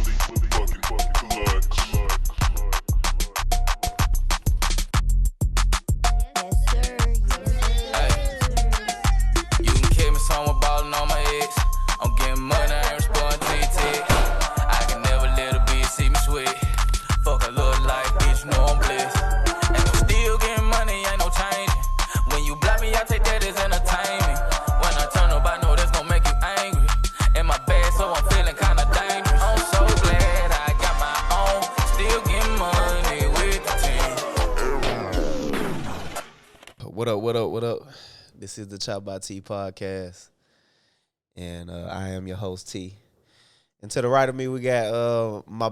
fucking clutch. You can kick me somewhere ballin' on my ex. I'm getting money, I ain't responding to your text. I can never let a bitch see me sweat. Fuck a little life, bitch, you know I'm blessed. And I'm still getting money, ain't no changing. When you block me, I take that as entertainment. When I turn up, I know that's gonna make you angry. In my bed, so I'm feeling kinda dangerous. I'm so glad I got my own. Still getting money with the team. What up? This is the ChoppedByT podcast, and I am your host, T. And to the right of me, we got my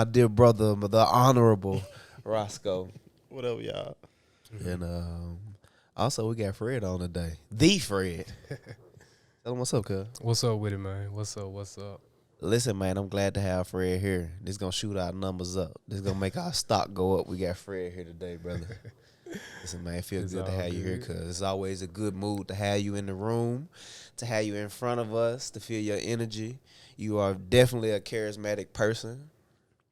dear brother, the Honorable Roscoe. What up, y'all? And also, we got Fred on today. The Fred. Tell him what's up, cuz. What's up with it, man? What's up? Listen, man, I'm glad to have Fred here. This is going to shoot our numbers up. This is going to make our stock go up. We got Fred here today, brother. Listen, man, it feels good to have you here because it's always a good mood to have you in the room, to have you in front of us, to feel your energy. You are definitely a charismatic person,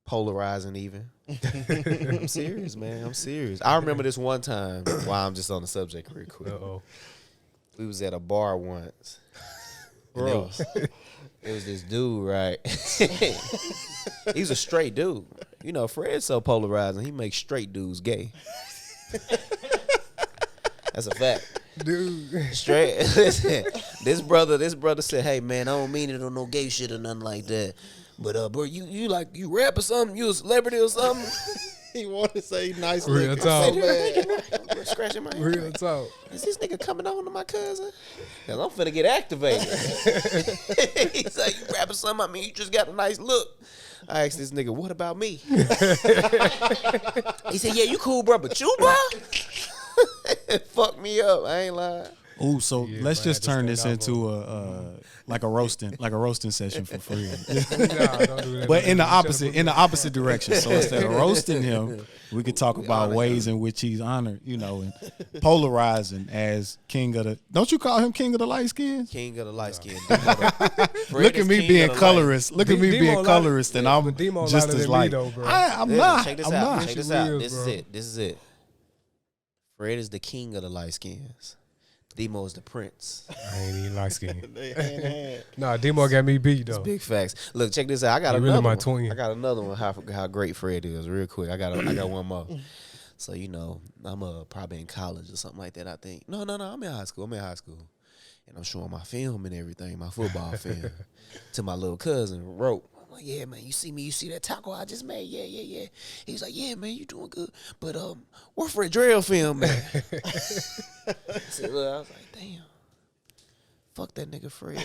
polarizing even. I'm serious, man. I'm serious. I remember this one time, while I'm just on the subject real quick. Uh-oh. We was at a bar once. And it was this dude, right? He was a straight dude. You know, Fred's so polarizing, he makes straight dudes gay. That's a fact. Dude. Straight. Listen, this brother said, "Hey man, I don't mean it on no gay shit or nothing like that. But bro, you rap or something? You a celebrity or something?" He wanted to say nice Real liquor. talk. I'm scratching my head. Real talk. Is this nigga coming on to my cousin? Cause I'm finna get activated. He's like, "You rapping something? I mean, you just got a nice look." I asked this nigga, "What about me?" He said, "Yeah, you cool, bro, but you, bro?" Fuck me up. I ain't lying. Ooh, so Yeah, let's bro, just I had turn to this stand out into a roasting session for free. Nah, don't do that. But in the opposite direction. So instead of roasting him, we could talk about ways in which he's honored, and polarizing as king of the. Don't you call him king of the light skins? King of the light skin. Look at me being colorist. Look at me being colorist, and I'm Demo just lighter as than light. me, though, bro. I'm not. Check this I'm out. not. Check this She out. real, This is bro. it. This is it. Fred is the king of the light skins. Demo is the prince. I ain't even light skinned. They hand in hand. Nah, Demo got me beat, though. Big facts. Look, check this out. I got He another really my one. twin. I got another one. How great Fred is, real quick. I got one more. So I'm probably in college or something like that. I think. No. I'm in high school. And I'm showing my film and everything, my football film, to my little cousin. Rope. I'm like, "Yeah, man, you see that taco I just made? Yeah. He's like, "Yeah, man, you doing good. But where Fredrel film at?" I said, "Look," I was like, "Damn. Fuck that nigga Fred.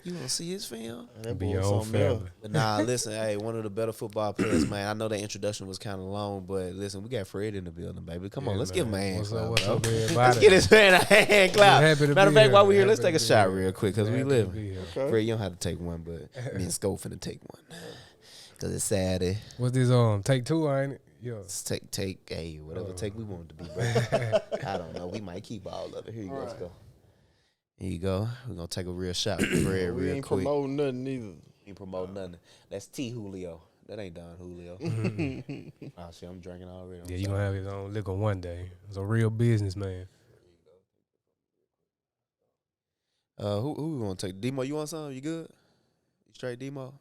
You want to see his film?" That Be boy your own something else. family. But nah, listen, hey, one of the better football players, man. I know that introduction was kind of long, but listen, we got Fred in the building, baby. Come on, Yeah, let's man. give him a hand What's clap, up, bro. everybody? Let's get this man a hand clap. happy to Matter of be fact, here. while we're here, let's Happy take a to be shot here. real quick because we Happy to live. be here. Okay. Fred, you don't have to take one, but me and Sco finna take one. Because it's Saturday. What's this, take two, ain't it? Yeah. Let's take, hey, whatever take we want it to be, bro. I don't know. We might keep all of it. Here you go, Alright. Sco. Here you go. We're going to take a real shot with Fred We real ain't quick. promoting nothing either. We ain't promote nothing. That's T. Julio. That ain't Don Julio. Oh, shit, I'm drinking already. I'm Yeah, you sorry. gonna have his own liquor one day. It's a real business, man. Who we want to take? Demo, you want some? You good? You straight, Demo?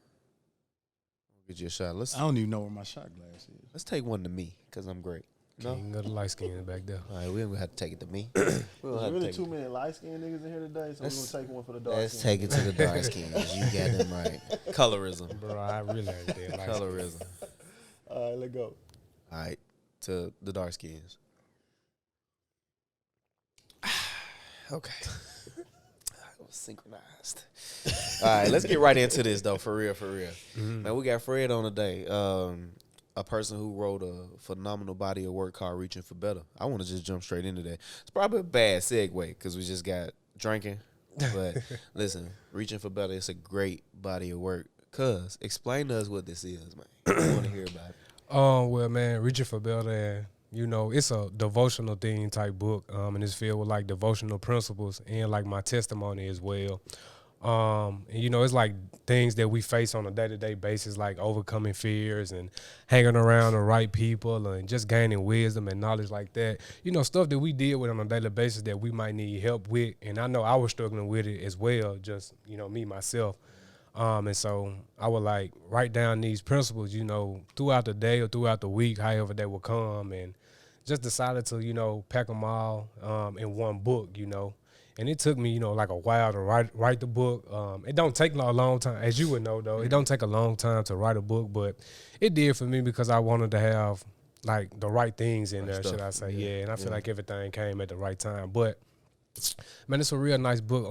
Get you a shot. I don't even know where my shot glass is. Let's take one to me because I'm great. No? King of the light skin back there. All right, we don't have to take it to me. We don't There's have to really take too it. many light skinned niggas in here today, so we're Let's- gonna take one for the dark Let's skin. take it to the dark skins. You got them right. Colorism. Bro, I realize that. Light skin. Colorism. All right, let's go. All right, to the dark skins. Okay. I was synchronized. All right, let's get right into this, though, for real. Mhm. Man, we got Fred on today. A person who wrote a phenomenal body of work called Reaching for Better. I want to just jump straight into that. It's probably a bad segue because we just got drinking. But listen, Reaching for Better, it's a great body of work. Cuz, explain to us what this is, man. I want to hear about it. Well, man, Reaching for Better, it's a devotional theme type book, and it's filled with like devotional principles and like my testimony as well. And, you know, it's like things that we face on a day-to-day basis, like overcoming fears and hanging around the right people and just gaining wisdom and knowledge like that. You know, stuff that we deal with on a daily basis that we might need help with. And I know I was struggling with it as well, just, you know, me, myself. And so I would like write down these principles, you know, throughout the day or throughout the week, however they will come, and just decided to, you know, pack them all in one book, you know. And it took me, you know, like a while to write the book. It don't take a long time, as you would know, though. It don't take a long time to write a book, but it did for me because I wanted to have, like, the right things in there, should I say. Yeah, and I feel like everything came at the right time. But, man, it's a real nice book.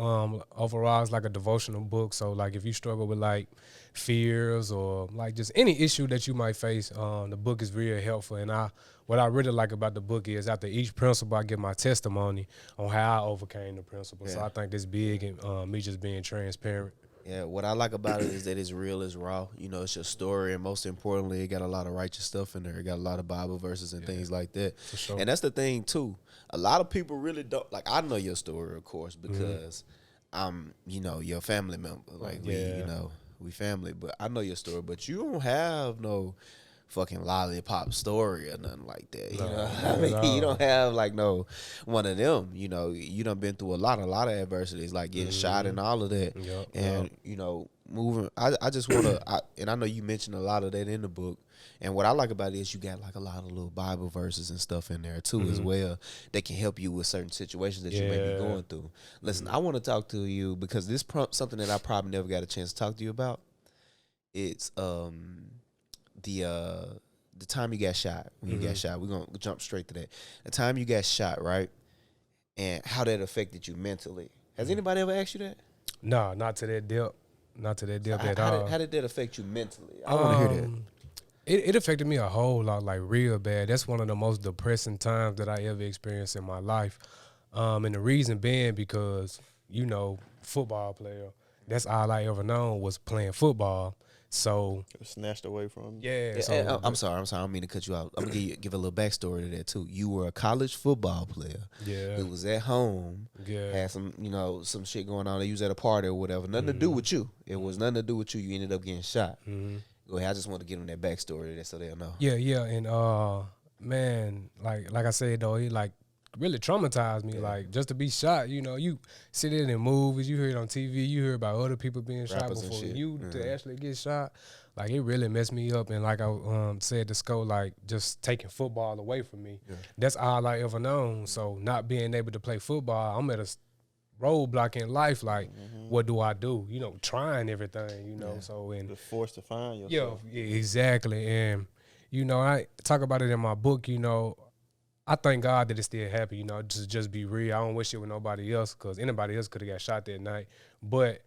Overall, it's like a devotional book. So, like, if you struggle with, like, fears or, like, just any issue that you might face, the book is real helpful. And what I really like about the book is after each principle, I give my testimony on how I overcame the principle. So I think that's big in me just being transparent. Yeah, what I like about it is that it's real, it's raw. You know, it's your story, and most importantly, it got a lot of righteous stuff in there. It got a lot of Bible verses and things like that. For sure. And that's the thing, too. A lot of people really don't, like, I know your story, of course, because I'm, you know, your family member. Like, we, you know, we family, but I know your story, but you don't have no fucking lollipop story or nothing like that. You know what I mean? You don't have like no one of them. You know, you done been through a lot of adversities, like getting shot and all of that. And you know, moving. I just want to, and I know you mentioned a lot of that in the book. And what I like about it is you got like a lot of little Bible verses and stuff in there too as well that can help you with certain situations that you may be going through. Listen, I want to talk to you because this something that I probably never got a chance to talk to you about. It's the time you got shot. When you got shot, we're gonna jump straight to that. The time you got shot, right? And how that affected you mentally. Has anybody ever asked you that? No, not to that depth. Not to that depth at all. How did that affect you mentally? I want to hear that. It affected me a whole lot, like real bad. That's one of the most depressing times that I ever experienced in my life. And the reason being because, you know, football player, that's all I ever known was playing football. So It was snatched away from you. yeah. So And I'm sorry. I don't mean to cut you out. I'm gonna give a little backstory to that too. You were a college football player. Yeah. Who was at home. Yeah. Had some, you know, some shit going on. You was at a party or whatever. Nothing to do with you. It was nothing to do with you. You ended up getting shot. Go ahead. I just want to give them that backstory that so they'll know. Yeah. And man, like I said though, he like really traumatized me. Like just to be shot, you know, you sit in movies, you hear it on TV, you hear about other people being shot Rappers and before shit. you to actually get shot. Like it really messed me up. And like I said to Sco, like just taking football away from me. That's all I ever known. So not being able to play football, I'm at a roadblock in life. Like, what do I do? You know, trying everything. You know, so and The force to find yourself. yeah, exactly. And you know, I talk about it in my book. You know, I thank God that it's still happy. You know, just be real. I don't wish it with nobody else because anybody else could have got shot that night. But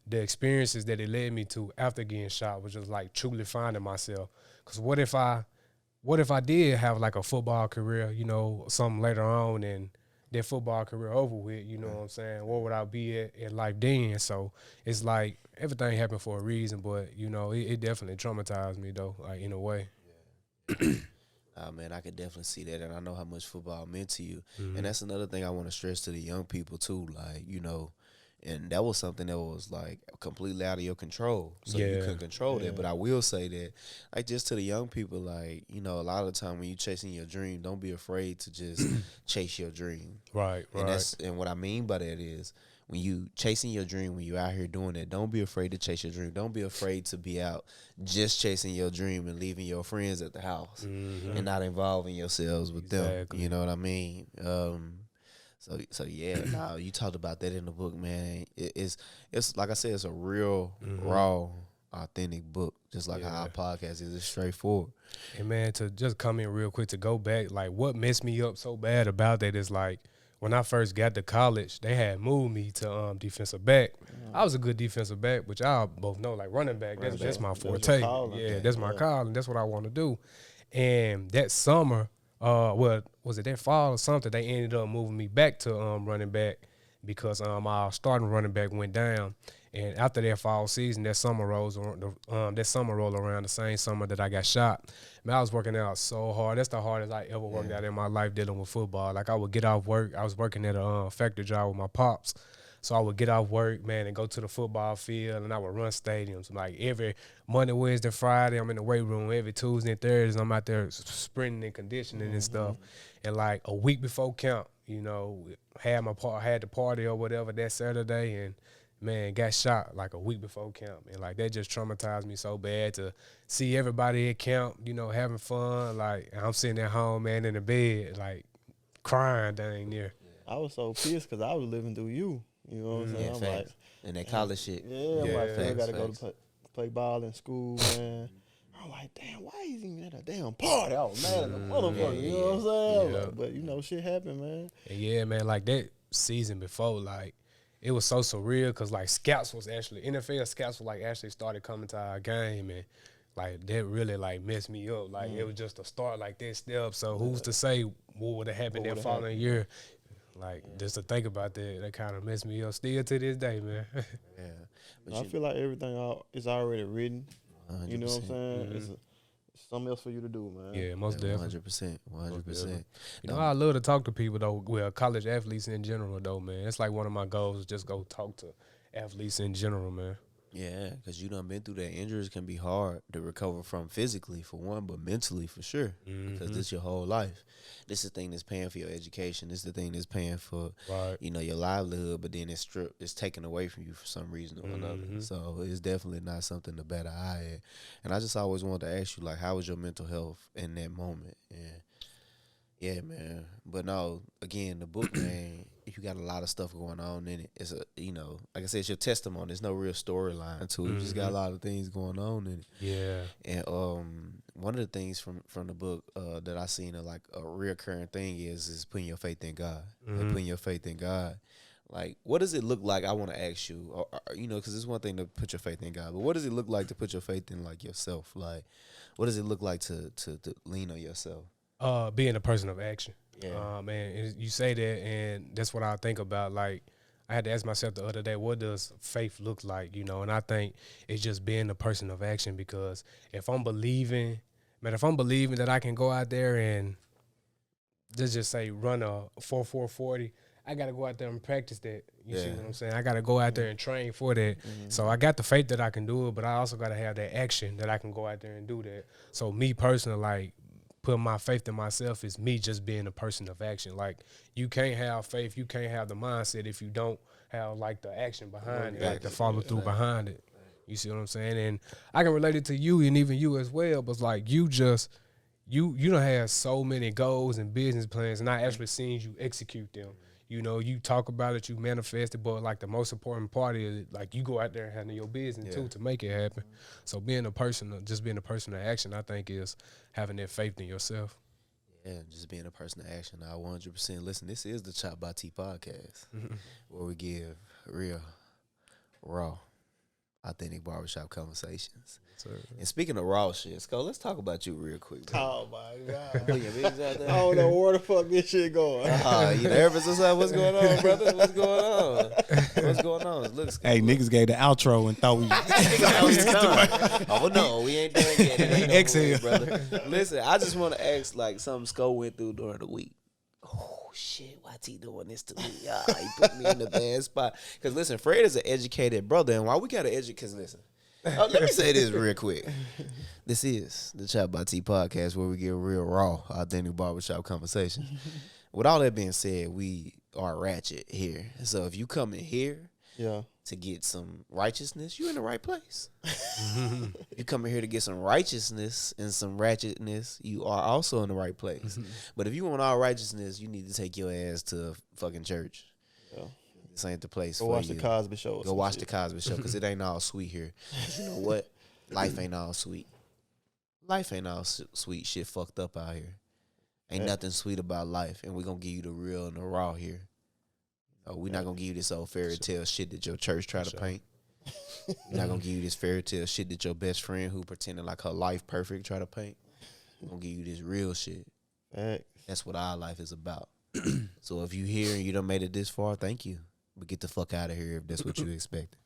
the experiences that it led me to after getting shot was just like truly finding myself. Because what if I did have like a football career, you know, something later on and that football career over with, you know what I'm saying? Where would I be at life then? So it's like everything happened for a reason, but, you know, it definitely traumatized me though, like in a way. Oh, man, I could definitely see that, and I know how much football meant to you. And that's another thing I want to stress to the young people, too. Like, you know, and that was something that was, like, completely out of your control. So you couldn't control that. But I will say that, like, just to the young people, like, you know, a lot of the time when you're chasing your dream, don't be afraid to just chase your dream. Right. And what I mean by that is when you chasing your dream, when you out here doing that, don't be afraid to chase your dream. Don't be afraid to be out just chasing your dream and leaving your friends at the house and not involving yourselves with them. You know what I mean? So yeah, no, you talked about that in the book, man. It's like I said, it's a real raw, authentic book, just like how our podcast is. It's straightforward. And man, to just come in real quick to go back, like what messed me up so bad about that is like when I first got to college, they had moved me to defensive back. I was a good defensive back, which y'all both know, like running back. That's my forte. That's my calling. That's what I want to do. And that summer, was it that fall or something? They ended up moving me back to running back because our starting running back went down. And after that fall season, that summer rolled around the same summer that I got shot. Man, I was working out so hard. That's the hardest I ever worked out in my life dealing with football. Like I would get off work. I was working at a factory job with my pops. So I would get off work, man, and go to the football field, and I would run stadiums. Like every Monday, Wednesday, Friday, I'm in the weight room. Every Tuesday and Thursday, I'm out there sprinting and conditioning and stuff. And like a week before camp, you know, had the party or whatever that Saturday, and man, got shot like a week before camp. And like that just traumatized me so bad to see everybody at camp, you know, having fun. Like I'm sitting at home, man, in the bed, like crying dang near. I was so pissed because I was living through you. You know what I'm saying? I'm like, and that college shit. yeah, I'm like, I gotta go facts. to play ball in school, man. I'm like, damn, why is he even at a damn party? I was mad at the motherfucker, you know what I'm saying? Yeah. Like, but, you know, shit happened, man. And yeah, man, like that season before, like, it was so surreal because, like, NFL scouts were, like, actually started coming to our game, and, like, that really, like, messed me up. Like, it was just a start like that step. So who's to say what would have happened that following year? Like, just to think about that kind of messed me up still to this day, man. Yeah. But I feel like everything is already written. 100%. You know what I'm saying? It's something else for you to do, man. Yeah, most definitely. 100%. You know, I love to talk to people, though, well, college athletes in general, though, man. It's like one of my goals is just go talk to athletes in general, man. Yeah, because you done been through that. Injuries can be hard to recover from physically, for one, but mentally, for sure. Because this your whole life. This is the thing that's paying for your education. This is the thing that's paying for, you know, your livelihood, but then it's taken away from you for some reason or another. So it's definitely not something to bat an eye at. And I just always wanted to ask you, like, how was your mental health in that moment? And yeah, man. But no, again, the book, man, you got a lot of stuff going on in it. It's a, you know, like I said, it's your testimony. There's no real storyline to it. You just got a lot of things going on in it. Yeah. And one of the things from the book that I seen like a reoccurring thing is putting your faith in God. And putting your faith in God. Like, what does it look like? I want to ask you, or, you know, because it's one thing to put your faith in God, but what does it look like to put your faith in, like, yourself? Like, what does it look like to lean on yourself? Being a person of action. Yeah. Man, you say that, and that's what I think about. Like, I had to ask myself the other day, what does faith look like? You know, and I think it's just being a person of action, because if I'm believing that I can go out there and just say run a 4.40, I got to go out there and practice that. You see what I'm saying? I got to go out there and train for that. So I got the faith that I can do it, but I also got to have that action that I can go out there and do that. So me personally, like, putting my faith in myself is me just being a person of action. Like, you can't have faith, you can't have the mindset if you don't have, like, the action behind it, like the follow through behind it. You see what I'm saying? And I can relate it to you and even you as well, but like, you done have so many goals and business plans, and I actually seen you execute them. You know, you talk about it, you manifest it, but like the most important part is like you go out there and handle your business too to make it happen. So being a person of action, I think, is having that faith in yourself. Yeah, just being a person of action. I 100%. Listen, this is the ChoppedByT podcast, where we give real, raw, authentic barbershop conversations. And speaking of raw shit, Sco, let's talk about you real quick, bro. Oh, my God. Put your business out there. I don't know where the fuck this shit going. You nervous or something? What's going on, brother? What's going on? What's going on? Look, Hey, niggas gave the outro and thought we. Oh no, we ain't done yet. It ain't Exhale. brother. Listen, I just want to ask, like, something Sco went through during the week. Oh shit, why T doing this to me? He put me in the bad spot. Cause listen, Fred is an educated brother, and why we gotta educate? Cause listen, let me say this real quick. This is the ChoppedByT podcast, where we get real raw, authentic barbershop conversations. With all that being said, we are ratchet here. So if you come in here to get some righteousness, you're in the right place. You come in here to get some righteousness and some ratchetness, you are also in the right place. But if you want all righteousness, you need to take your ass to fucking church. Yeah. This ain't the place for you. Go watch the Cosby Show. Go watch the Cosby Show, because it ain't all sweet here. You know what? Life ain't all sweet. Life ain't all sweet. Shit fucked up out here. Ain't nothing sweet about life, and we're going to give you the real and the raw here. We're not going to give you this old fairy tale shit that your church try to paint. We're not going to give you this fairy tale shit that your best friend who pretended like her life perfect try to paint. We're going to give you this real shit. That's what our life is about. So if you here and you done made it this far, thank you. But get the fuck out of here if that's what you expected.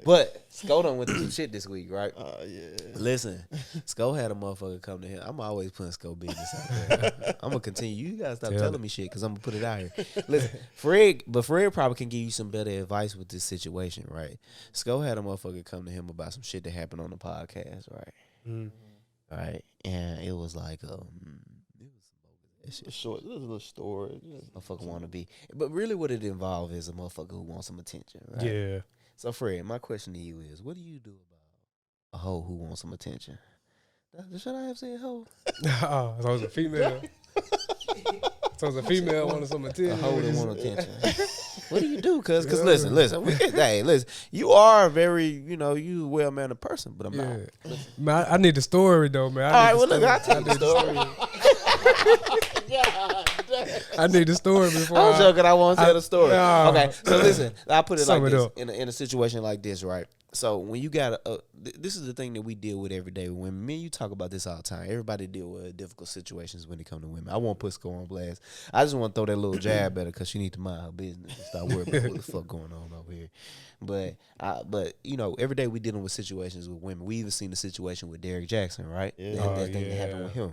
But Sko done went through some shit this week, right? Yeah. Listen, Sko had a motherfucker come to him. I'm always putting Sko business out there. I'm gonna continue. You gotta stop telling me shit because I'm gonna put it out here. Listen, Fred probably can give you some better advice with this situation, right? Sko had a motherfucker come to him about some shit that happened on the podcast, right? Right, and it was like, it was It's short. This is a little story. motherfucker want to be, but really, what it involves is a motherfucker who wants some attention, right? Yeah. So, Fred, my question to you is, what do you do about a hoe who wants some attention? Should I have said hoe? Oh, so it's a female. So it's a female wanting some attention. A hoe that want attention. What do you do? Cause listen, listen. You are a very, you well-mannered person, but I'm not. Man, I need the story though, man. All right, well, look, I'll tell you the story. I need the story before. I'm joking. I won't tell the story. No. Okay, so listen. I put it Sum like it this up. in a situation like this, right? So when you got this is the thing that we deal with every day. When me and you talk about this all the time, everybody deal with difficult situations when it come to women. I won't put Sko on blast. I just want to throw that little jab at her because she need to mind her business and stop worrying about what the fuck going on over here. But every day we dealing with situations with women. We even seen the situation with Derrick Jaxn, right? That thing that happened with him.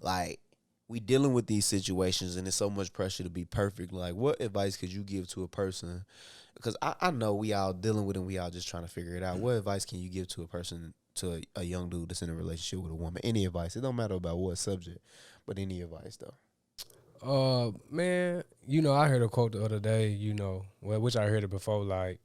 Like, we dealing with these situations and there's so much pressure to be perfect. Like, what advice could you give to a person? Because I know we all dealing with it and we all just trying to figure it out. What advice can you give to a person, to a young dude that's in a relationship with a woman? Any advice. It don't matter about what subject, but any advice, though. Man, I heard a quote the other day, which I heard it before, like,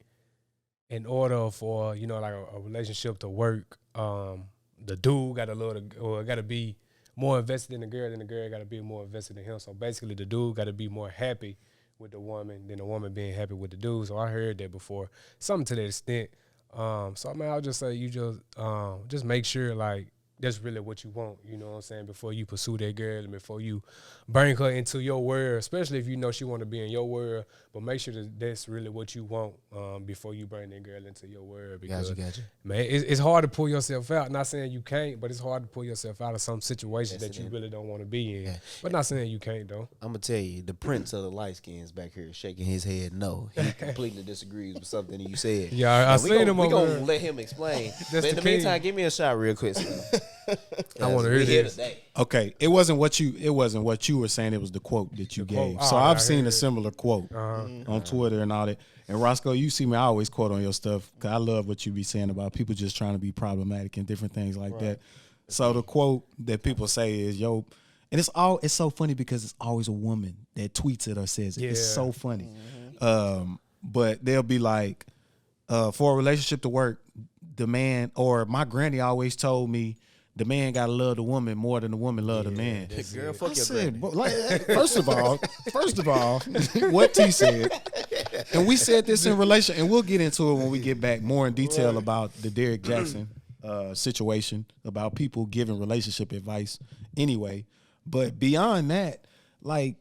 in order for, like a relationship to work, the dude got to be more invested in the girl than the girl got to be more invested in him. So basically the dude got to be more happy with the woman than the woman being happy with the dude. So I heard that before, something to that extent. So I mean, I'll just say you just make sure like that's really what you want, you know what I'm saying, before you pursue that girl and before you bring her into your world, especially if you know she want to be in your world, but make sure that that's really what you want before you bring that girl into your world. Because, Gotcha. man, it's hard to pull yourself out. Not saying you can't, but it's hard to pull yourself out of some situations that you really don't want to be in. Yeah. But not saying you can't, though. I'm going to tell you, the prince of the light skins back here shaking his head no. He completely disagrees with something you said. Yeah, I seen him over there. We're going to let him explain. But in the meantime, give me a shot real quick. I want to hear this. Today. Okay, it wasn't what you were saying. It was the quote that you gave. So I've seen a similar quote on Twitter and all that. And Roscoe, you see me, I always quote on your stuff because I love what you be saying about people just trying to be problematic and different things like that. So the quote that people say is, and it's so funny because it's always a woman that tweets it or says it. Yeah. It's so funny. But they'll be like, for a relationship to work, the man, or my granny always told me, the man gotta love the woman more than the woman love the man. Girl, fuck your said, first of all, what T said, and we said this in relation, and we'll get into it when we get back more in detail about the Derrick Jaxn situation, about people giving relationship advice anyway. But beyond that, like,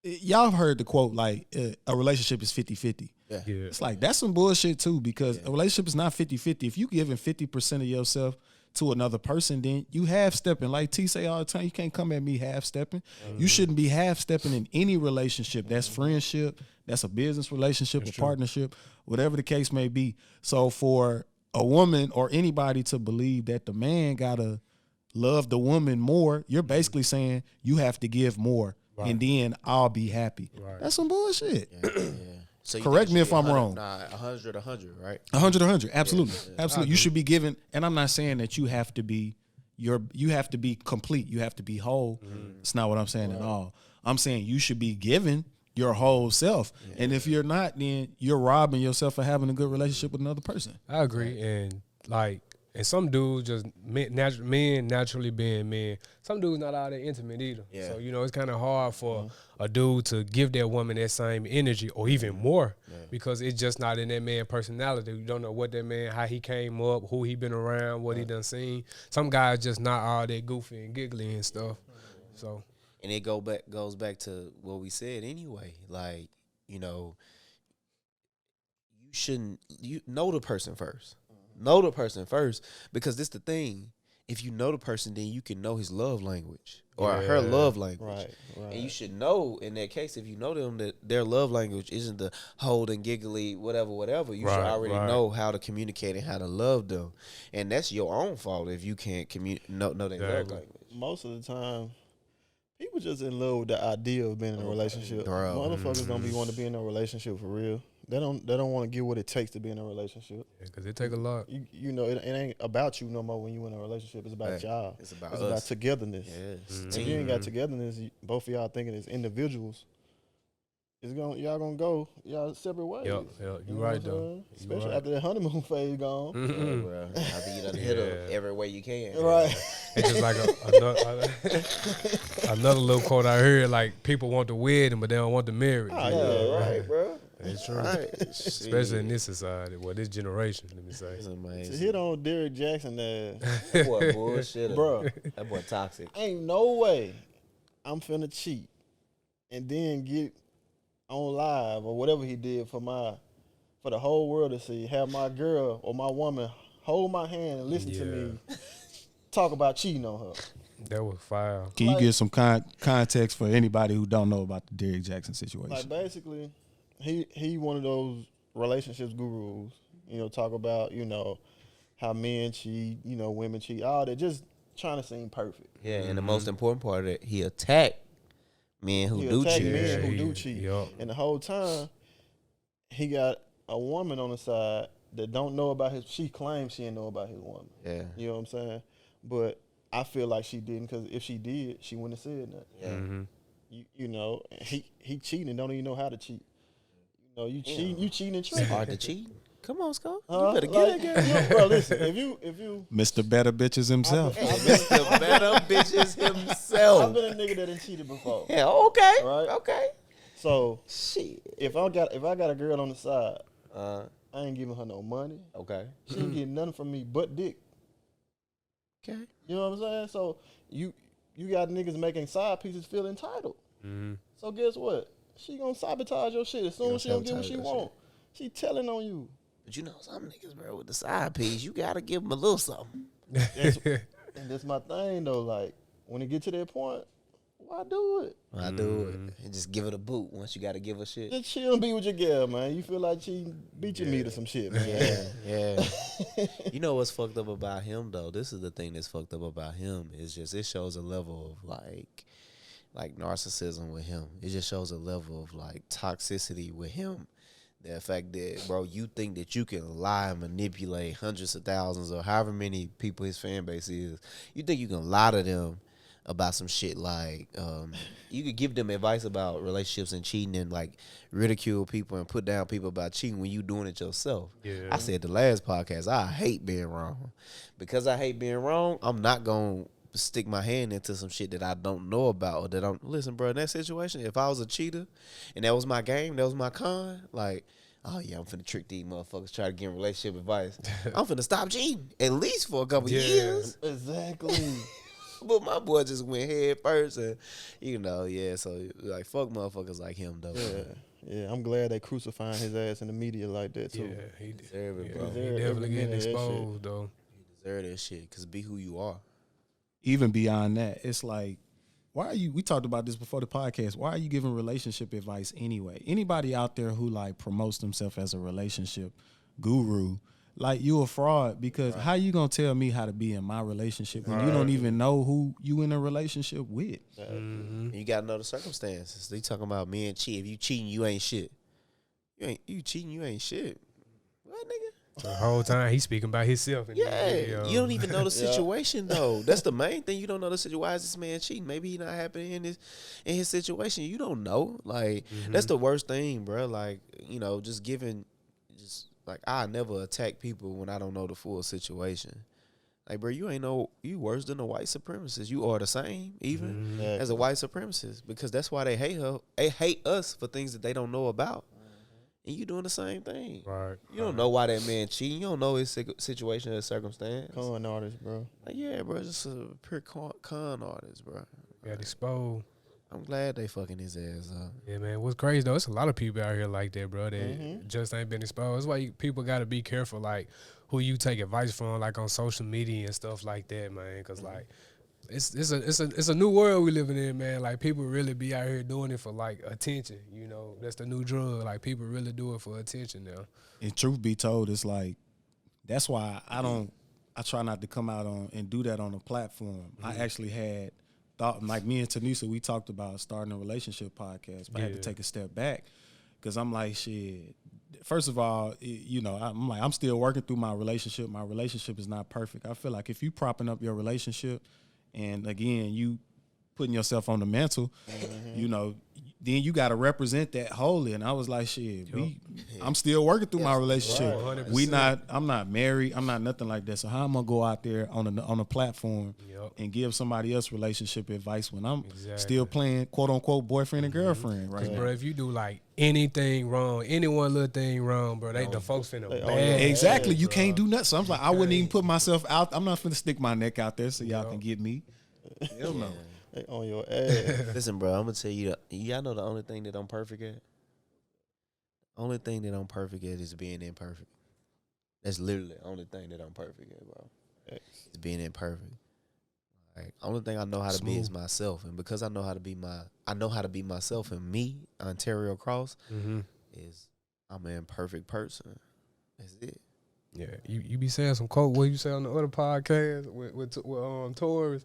y'all have heard the quote, like, a relationship is 50-50. Yeah. It's like, that's some bullshit too, because a relationship is not 50-50. If you giving 50% of yourself to another person, then you half-stepping. Like T say all the time, you can't come at me half-stepping. You shouldn't be half-stepping in any relationship. That's friendship, that's a business relationship, a partnership, whatever the case may be. So for a woman or anybody to believe that the man gotta love the woman more, you're basically saying you have to give more, and then I'll be happy. That's some bullshit. Yeah. So correct me if I'm wrong. 100, right? 100, absolutely, absolutely. Yeah. You should be given, and I'm not saying that you have to be complete. You have to be whole. It's not what I'm saying at all. I'm saying you should be given your whole self, and if you're not, then you're robbing yourself of having a good relationship with another person. I agree, and some dudes just men naturally being men. Some dudes not all that intimate either. Yeah. So it's kind of hard for a dude to give that woman that same energy or even more because it's just not in that man's personality. You don't know what that man, how he came up, who he been around, what he done seen. Some guys just not all that goofy and giggly and stuff. So, and it goes back to what we said anyway. Like, you shouldn't know the person first. Know the person first, because this the thing. if you know the person, then you can know his love language or her love language. Right. And you should know in that case, if you know them, that their love language isn't the hold and giggly, whatever. You should already know how to communicate and how to love them. And that's your own fault if you can't know their love language. Most of the time, people just in love with the idea of being in a relationship. Bro. Motherfuckers don't be want to be in a relationship for real. They don't want to get what it takes to be in a relationship. Because it take a lot. You know, it ain't about you no more when you in a relationship. It's about y'all. It's about it's us. about togetherness. Yes. If you ain't got togetherness, both of y'all thinking as individuals, y'all gonna go y'all separate ways. Yep, you right though. Especially after the honeymoon phase gone. Yeah, bro. After you done hit them every way you can. Right. It's just like another little quote I heard, like, people want the wedding, but they don't want the marriage. Oh, yeah, right, bro. It's true. Right. Especially in this society, well, this generation, let me say. It's amazing. To hit on Derrick Jaxn, That boy bullshit. bro. That boy toxic. Ain't no way I'm finna cheat and then get on live or whatever he did for the whole world to see, have my girl or my woman hold my hand and listen to me talk about cheating on her. That was fire. Can you give some context for anybody who don't know about the Derrick Jaxn situation? Like, basically, he one of those relationships gurus, talk about, how men cheat, women cheat, all that, just trying to seem perfect. Yeah, and the most important part of it, he attacked men who do cheat. Yep. And the whole time, he got a woman on the side that don't know about she claims she didn't know about his woman. Yeah. You know what I'm saying? But I feel like she didn't, because if she did, she wouldn't have said nothing. Yeah. Mm-hmm. He cheating and don't even know how to cheat. You cheating and cheating. It's hard to cheat. Come on, Scott. You Huh? better get it, girl. Bro, listen, if you Mr. Better Bitches himself. Mr. Better Bitches himself. I've been a nigga that done cheated before. Yeah, okay. Right? Okay. So Shit. if I got a girl on the side, Uh, I ain't giving her no money. okay. She ain't getting nothing from me but dick. Okay. You know what I'm saying? So you got niggas making side pieces feel entitled. Mm-hmm. So guess what? She gonna sabotage your shit as soon as she don't get what she want. She telling on you. But you know, some niggas, bro, with the side piece, you gotta give them a little something. And that's my thing though. Like, when it get to that point, why do it? I do it and just give it a boot once you gotta give her shit. Just chill and be with your girl, man. You feel like she beat your meat or some shit, man. Yeah. You know what's fucked up about him though? This is the thing that's fucked up about him. Is just it shows a level of like narcissism with him. It just shows a level of like toxicity with him. The fact that, bro, you think that you can lie and manipulate hundreds of thousands or however many people his fan base is. You think you can lie to them about some shit like you could give them advice about relationships and cheating and like ridicule people and put down people about cheating when you doing it yourself. Yeah. I said the last podcast, I hate being wrong. Because I hate being wrong, I'm not going to stick my hand into some shit that I don't know about or that I'm listen, bro, in that situation, if I was a cheater and that was my game, that was my con, like, oh yeah, I'm finna trick these motherfuckers, try to give them relationship advice. I'm finna stop cheating at least for a couple years. Exactly. But my boy just went head first and so like fuck motherfuckers like him though. Yeah, I'm glad they crucifying his ass in the media like that too. Yeah, he did. Deserve it, bro. He Deserve definitely every getting minute of that exposed though. Deserve that shit, cause be who you are. Even beyond that, it's like, why are you, we talked about this before the podcast, why are you giving relationship advice anyway? Anybody out there who like promotes themselves as a relationship guru, like, you a fraud, because how you gonna tell me how to be in my relationship when you don't even know who you in a relationship with? You gotta know the circumstances. They talking about men cheat. If you cheating, you ain't shit. You cheating, you ain't shit. What, nigga? The whole time he's speaking about himself. Yeah, you don't even know the situation though. That's the main thing. You don't know the situation. Why is this man cheating? Maybe he not happy in his situation. You don't know. Like that's the worst thing, bro. Like just like I never attack people when I don't know the full situation. Like, bro, you ain't know you worse than a white supremacist. You are the same even as a white supremacist because that's why they hate her. They hate us for things that they don't know about. And you doing the same thing. Right. You don't know why that man cheating. You don't know his situation or circumstance. Con artist, bro. Like, yeah, bro, just a pure con artist, bro. Got exposed. I'm glad they fucking his ass up. Yeah, man. What's crazy though? It's a lot of people out here like that, bro. That just ain't been exposed. That's why people got to be careful. Like who you take advice from, like on social media and stuff like that, man. Because like it's a new world we living in, man. Like people really be out here doing it for like attention. You know, that's the new drug. Like people really do it for attention now. And truth be told, it's like that's why I try not to come out on and do that on a platform. I actually had thought, like me and Tanisa, we talked about starting a relationship podcast, but I had to take a step back because I'm like, shit. First of all, you know, I'm still working through my relationship. My relationship is not perfect. I feel like if you propping up your relationship, and again, you putting yourself on the mantle, you know, then you got to represent that wholly. And I was like, shit, I'm still working through my relationship. Right. I'm not married. I'm not nothing like that. So how am I gonna go out there on a platform and give somebody else relationship advice when I'm still playing quote unquote boyfriend and girlfriend right now? Bro, if you do like anything wrong, any one little thing wrong, bro, the folks finna bad. Exactly. You can't do nothing. So I'm like, I wouldn't even put myself out. I'm not finna stick my neck out there so y'all can get me. Hell no. They on your ass. Listen, bro, I'm gonna tell you, y'all know the only thing that I'm perfect at? Only thing that I'm perfect at is being imperfect. That's literally the only thing that I'm perfect at, bro. It's being imperfect. Like, only thing I know how to be is myself. And because I know how to be myself, and me, Onterio Cross, is I'm an imperfect person. That's it. Yeah, you be saying some quote what you say on the other podcast with Taurus.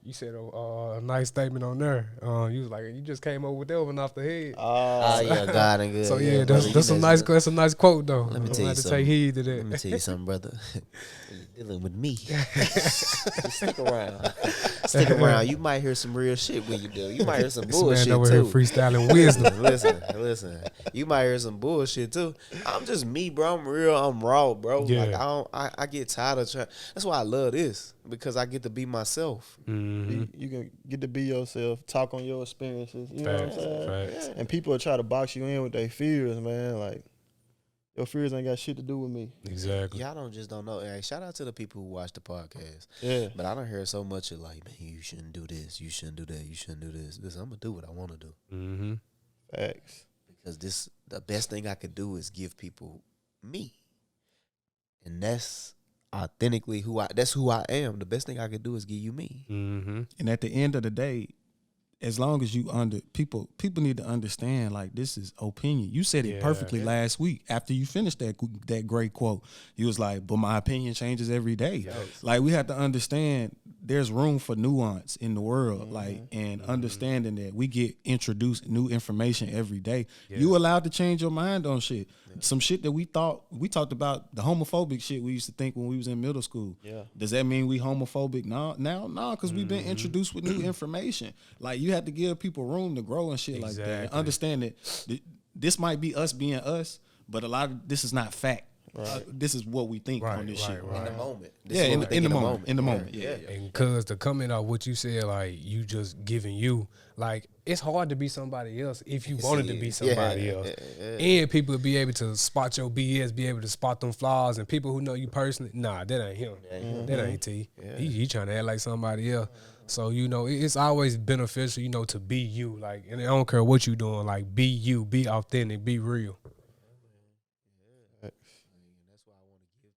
You said a nice statement on there. You was like, you just came up with that one off the head. Yeah, God and good. So yeah, that's a nice quote though. Let me tell you something. Take heed to that. Let me tell you something, brother. You're dealing with me. Just stick around. Stick around. You might hear some real shit when you do. You might hear some bullshit man over too. Here freestyling wisdom. Listen. You might hear some bullshit too. I'm just me, bro. I'm real. I'm raw, bro. Yeah. Like I get tired of trying. That's why I love this, because I get to be myself. You can get to be yourself, talk on your experiences. You know what I'm saying? Facts. And people will try to box you in with their fears, man. Like, your fears ain't got shit to do with me. Exactly. Y'all don't know. Hey, shout out to the people who watch the podcast. Yeah. But I don't hear so much of like, man, you shouldn't do this. You shouldn't do that. You shouldn't do this. Listen, I'm going to do what I want to do. Mm-hmm. Facts. Because the best thing I could do is give people me. And that's authentically that's who I am. The best thing I could do is give you me. Mm-hmm. And at the end of the day, as long as you people need to understand, like, this is opinion. You said it perfectly last week after you finished that great quote. You was like, but my opinion changes every day. Yes. Like, we have to understand there's room for nuance in the world, like, and understanding that we get introduced new information every day. Yeah. You allowed to change your mind on shit. Yeah. Some shit that we talked about, the homophobic shit we used to think when we was in middle school. Yeah. Does that mean we homophobic? No, because we've been introduced with new information. Like, you have to give people room to grow and shit like that. And understand that this might be us being us, but a lot of this is not fact. Right. This is what we think on this shit. Right. In the moment. In the moment. Yeah. And cause to comment on what you said, like, you just giving you, like, it's hard to be somebody else if you wanted to be somebody else. And people be able to spot your BS, be able to spot them flaws, and people who know you personally, nah, that ain't him. That ain't T. Yeah. He trying to act like somebody else. So, you know, it's always beneficial, you know, to be you. Like, and I don't care what you doing, like, be you, be authentic, be real.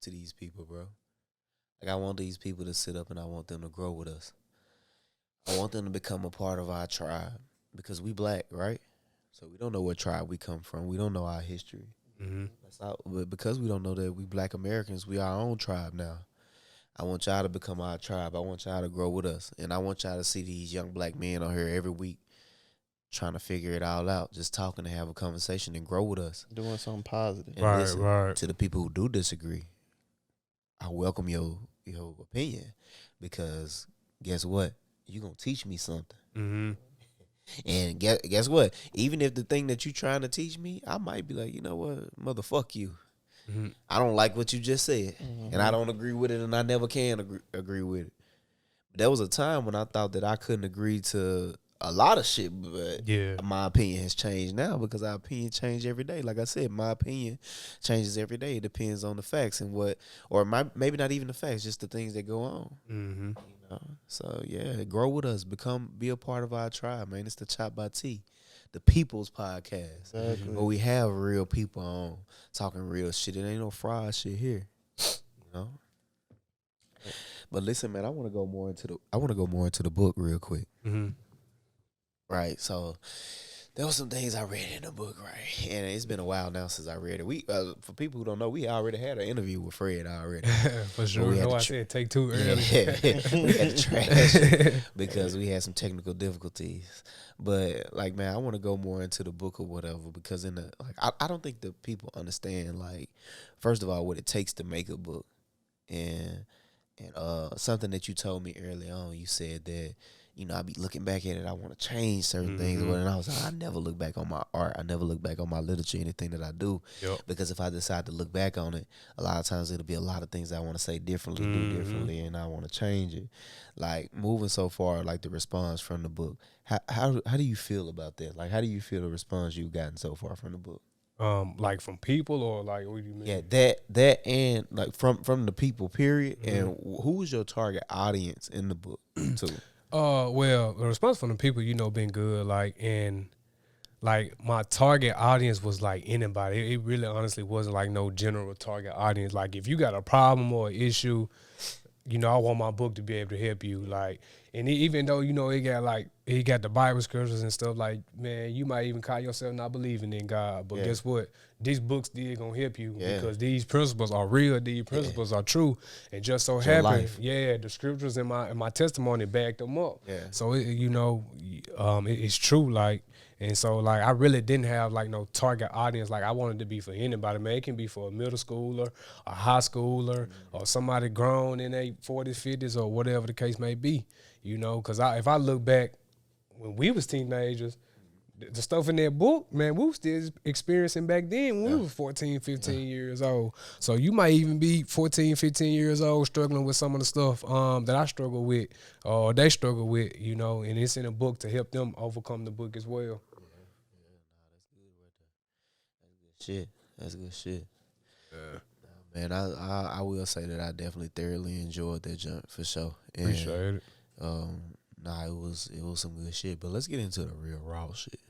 To these people, bro. Like, I want these people to sit up and I want them to grow with us. I want them to become a part of our tribe, because we black, right? So we don't know what tribe we come from. We don't know our history. But because we don't know that we black Americans, we our own tribe now. I want y'all to become our tribe. I want y'all to grow with us. And I want y'all to see these young black men on here every week trying to figure it all out, just talking to have a conversation and grow with us. Doing something positive. And listen to the people who do disagree. I welcome your opinion, because guess what? You're going to teach me something. And guess what? Even if the thing that you're trying to teach me, I might be like, you know what? Motherfuck you. I don't like what you just said, and I don't agree with it, and I never can agree with it. But there was a time when I thought that I couldn't agree to a lot of shit, but my opinion has changed now, because our opinion change every day. Like I said, my opinion changes every day. It depends on the facts and maybe not even the facts, just the things that go on. You know? So yeah, grow with us, be a part of our tribe, man. It's the ChoppedByT, the people's podcast, where we have real people on talking real shit. It ain't no fraud shit here. know. But listen, man, I want to go more into the book real quick. Mm-hmm. Right. So there was some things I read in the book, right? And it's been a while now since I read it. We for people who don't know, we already had an interview with Fred already. For sure. we had No, to I said take two early. we had to trash it because we had some technical difficulties. But like, man, I want to go more into the book or whatever because I don't think the people understand, like, first of all, what it takes to make a book. And something that you told me early on, you said that, you know, I be looking back at it, I want to change certain things. And I was like, I never look back on my art. I never look back on my literature, anything that I do. Yep. Because if I decide to look back on it, a lot of times it'll be a lot of things I want to say differently, do differently, and I want to change it. Like, moving so far, like the response from the book, how do you feel about that? Like, how do you feel the response you've gotten so far from the book? Like from people or like what do you mean? Yeah, that and like from the people, period. And who was your target audience in the book too? Well, the response from the people, you know, been good. Like, and like my target audience was like anybody. It really honestly wasn't like no general target audience. Like, if you got a problem or an issue, you know, I want my book to be able to help you. Like, and even though, you know, it got the Bible scriptures and stuff, like, man, you might even call yourself not believing in God. But guess what? These books still gonna help you because these principles are real. These principles are true. And just so happened, the scriptures in my testimony backed them up. Yeah. So, it's true. Like, and so, like, I really didn't have, like, no target audience. Like, I wanted to be for anybody. Man, it can be for a middle schooler, a high schooler, or somebody grown in their 40s, 50s, or whatever the case may be, you know. Because if I look back when we was teenagers, the stuff in that book, man, we were still experiencing back then when we were 14, 15 years old. So you might even be 14, 15 years old struggling with some of the stuff that I struggle with or they struggle with, you know, and it's in a book to help them overcome the book as well. That's good shit. Yeah. Man, I will say that I definitely thoroughly enjoyed that jump for sure. And, appreciate it. It was some good shit. But let's get into the real raw shit.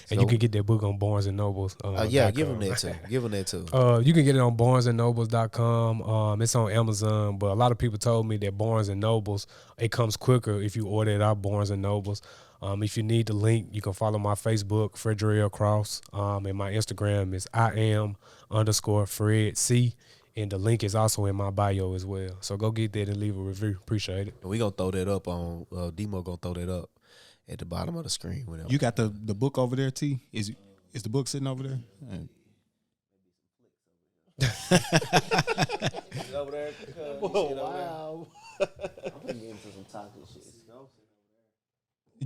And you can get that book on Barnes and Nobles. Give them that too. Give them that too. You can get it on BarnesandNobles.com. It's on Amazon, but a lot of people told me that Barnes and Nobles, it comes quicker if you order it out Barnes and Nobles. If you need the link, you can follow my Facebook, Fredrel Cross, and my Instagram is @IAM_Fred C. And the link is also in my bio as well. So go get that and leave a review. Appreciate it. We gonna throw that up on Demo gonna throw that up at the bottom of the screen. Whatever. You got the book over there, T? Is the book sitting over there? Over there. Wow. I'm gonna get into some toxic shit.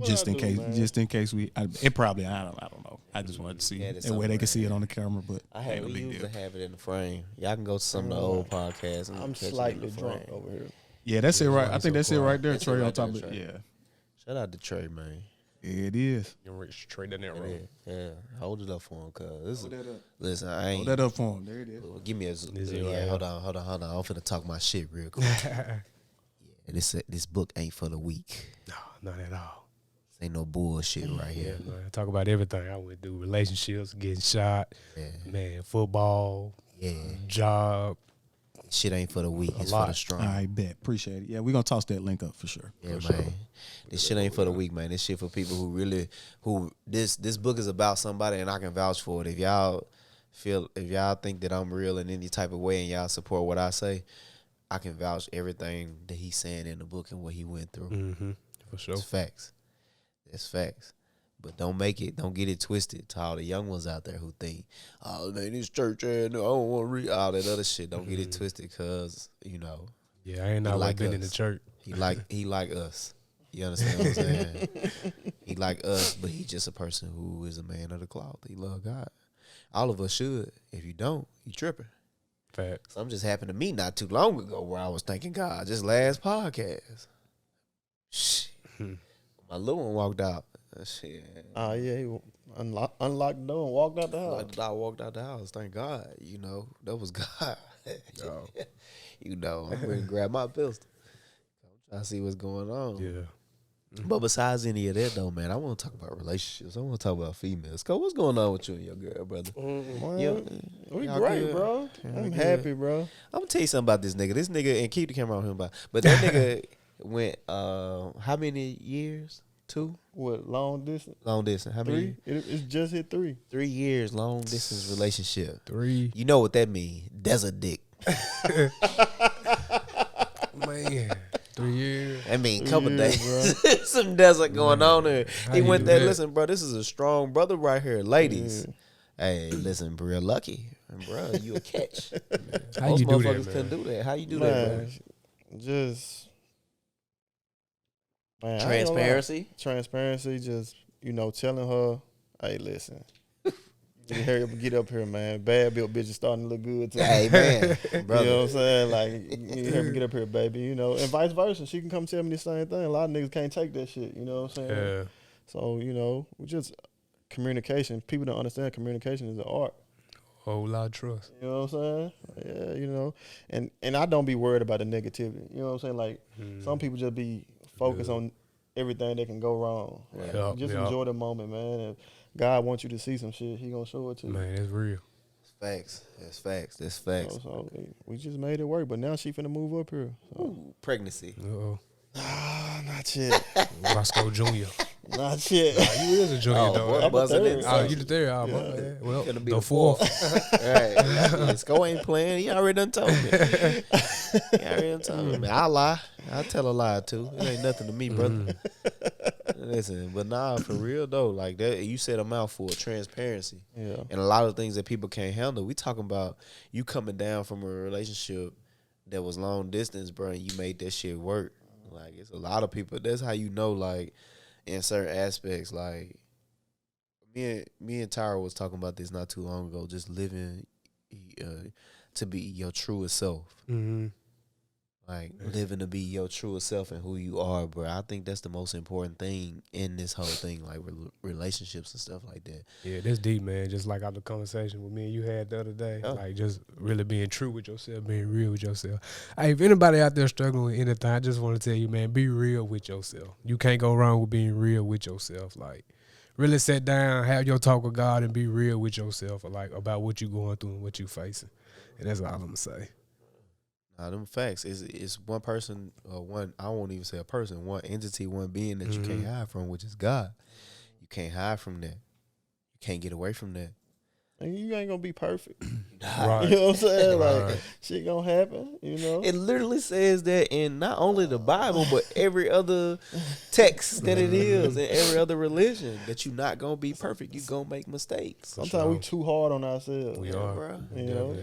Just in case it probably I don't know. I just wanted to see that way they can see it on the camera. But we used to have it in the frame. Y'all can go to some of the old podcasts. And I'm slightly drunk over here. Yeah, that's it right. I think that's it right there, Trey. On top of it, yeah. Shout out to Trey, man. Yeah, it is. You rich Trey in that room. Yeah, hold it up for him, cuz. Hold that up. Listen, I ain't. Hold that up for him. There it is. Give me a zoom. Yeah, hold on. I'm finna talk my shit real quick. This book ain't for the weak. No, not at all. Ain't no bullshit right here. Man, I talk about everything I went through: relationships, getting shot, man, football, job. Shit ain't for the weak. It's for the strong. I bet. Appreciate it. Yeah, we're gonna toss that link up for sure. Yeah, man. Sure. This shit ain't for the weak, man. This shit for people who this book is about somebody, and I can vouch for it. If y'all think that I'm real in any type of way and y'all support what I say, I can vouch everything that he's saying in the book and what he went through. Mm-hmm. For sure. It's facts. It's facts. But don't get it twisted to all the young ones out there who think, oh, man, this church, I don't want to read all that other shit. Don't get it twisted because, you know. Yeah, I ain't always been in the church. He like us. You understand what I'm saying? He like us, but he just a person who is a man of the cloth. He love God. All of us should. If you don't, you tripping. Facts. Something just happened to me not too long ago where I was thanking God. Just last podcast. Shit. My little one walked out. Shit. Yeah, he unlocked the door and walked out the house. I walked out the house. Thank God. You know, that was God. You know, I'm going to grab my pistol. I'm trying to see what's going on. Yeah. But besides any of that, though, man, I want to talk about relationships. I want to talk about females. Cause what's going on with you and your girl, brother? We y'all great, good? bro. Y'all I'm good? happy, bro. I'm gonna tell you something about this nigga. This nigga, and keep the camera on him, but that nigga went how many years? 2 What, long distance? long distance. How many? 3? It's just hit 3. 3 years long distance relationship. 3. You know what that mean? Desert dick. Man, 3 years. I mean, 3 couple years, days. Some desert going on there. How He you went do there. that? Listen, bro, this is a strong brother right here, ladies. Hey, listen, real lucky, bro. You a catch. How Most you do motherfuckers that, couldn't man? do that. How you do that, bro? Just man, I ain't gonna lie. Transparency. Transparency. Just telling her, hey, listen. You hurry up and get up here, man. Bad built bitches starting to look good too. Hey, man, brother. You know what I'm saying? Like, you hurry up and get up here, baby. And vice versa. She can come tell me the same thing. A lot of niggas can't take that shit. You know what I'm saying? Yeah. So, we just communication. People don't understand communication is an art. Whole lot of trust. You know what I'm saying? Yeah, and I don't be worried about the negativity. You know what I'm saying? Like, some people just be focused on everything that can go wrong. Like, just enjoy the moment, man. If God wants you to see some shit, He gonna show it to you. Man, that's real. Facts. That's facts. That's facts. So we just made it work, but now she finna move up here. So. Ooh, pregnancy. Uh-oh. Not yet. Roscoe Jr. Not yet. You is a junior, though. boy, I'm a buzzing third. in. Oh, you the third. Oh, my bad. Well, Gonna be the the fourth. Right. Sko ain't playing. He already done told me. He already done told me. I lie. I tell a lie too. It ain't nothing to me, brother. Listen, but nah, for real though, like that, you said a mouthful, transparency. Yeah. And a lot of things that people can't handle. We talking about you coming down from a relationship that was long distance, bro, and you made that shit work. Like, it's a lot of people. That's how you know, like, in certain aspects, like, me and Tyra was talking about this not too long ago, just living to be your truest self. Mm-hmm. Like, living to be your truest self and who you are, bro. I think that's the most important thing in this whole thing, like relationships and stuff like that. Yeah, that's deep, man. Just like out the conversation with me and you had the other day. Yeah. Like, just really being true with yourself, being real with yourself. Hey, if anybody out there struggling with anything, I just want to tell you, man, be real with yourself. You can't go wrong with being real with yourself. Like, really sit down, have your talk with God, and be real with yourself, like, about what you're going through and what you're facing. And that's all I'm going to say. Them facts. It's one person, or one, I won't even say a person, one entity, one being that you can't hide from, which is God. You can't hide from that. You can't get away from that. And you ain't gonna be perfect. Right. You know what I'm saying? Right. Like, shit gonna happen, It literally says that in not only the Bible, but every other text that it is, in every other religion, that you're not gonna be perfect. You're gonna make mistakes. Sometimes we too hard on ourselves. We Yeah, are. bro. You know?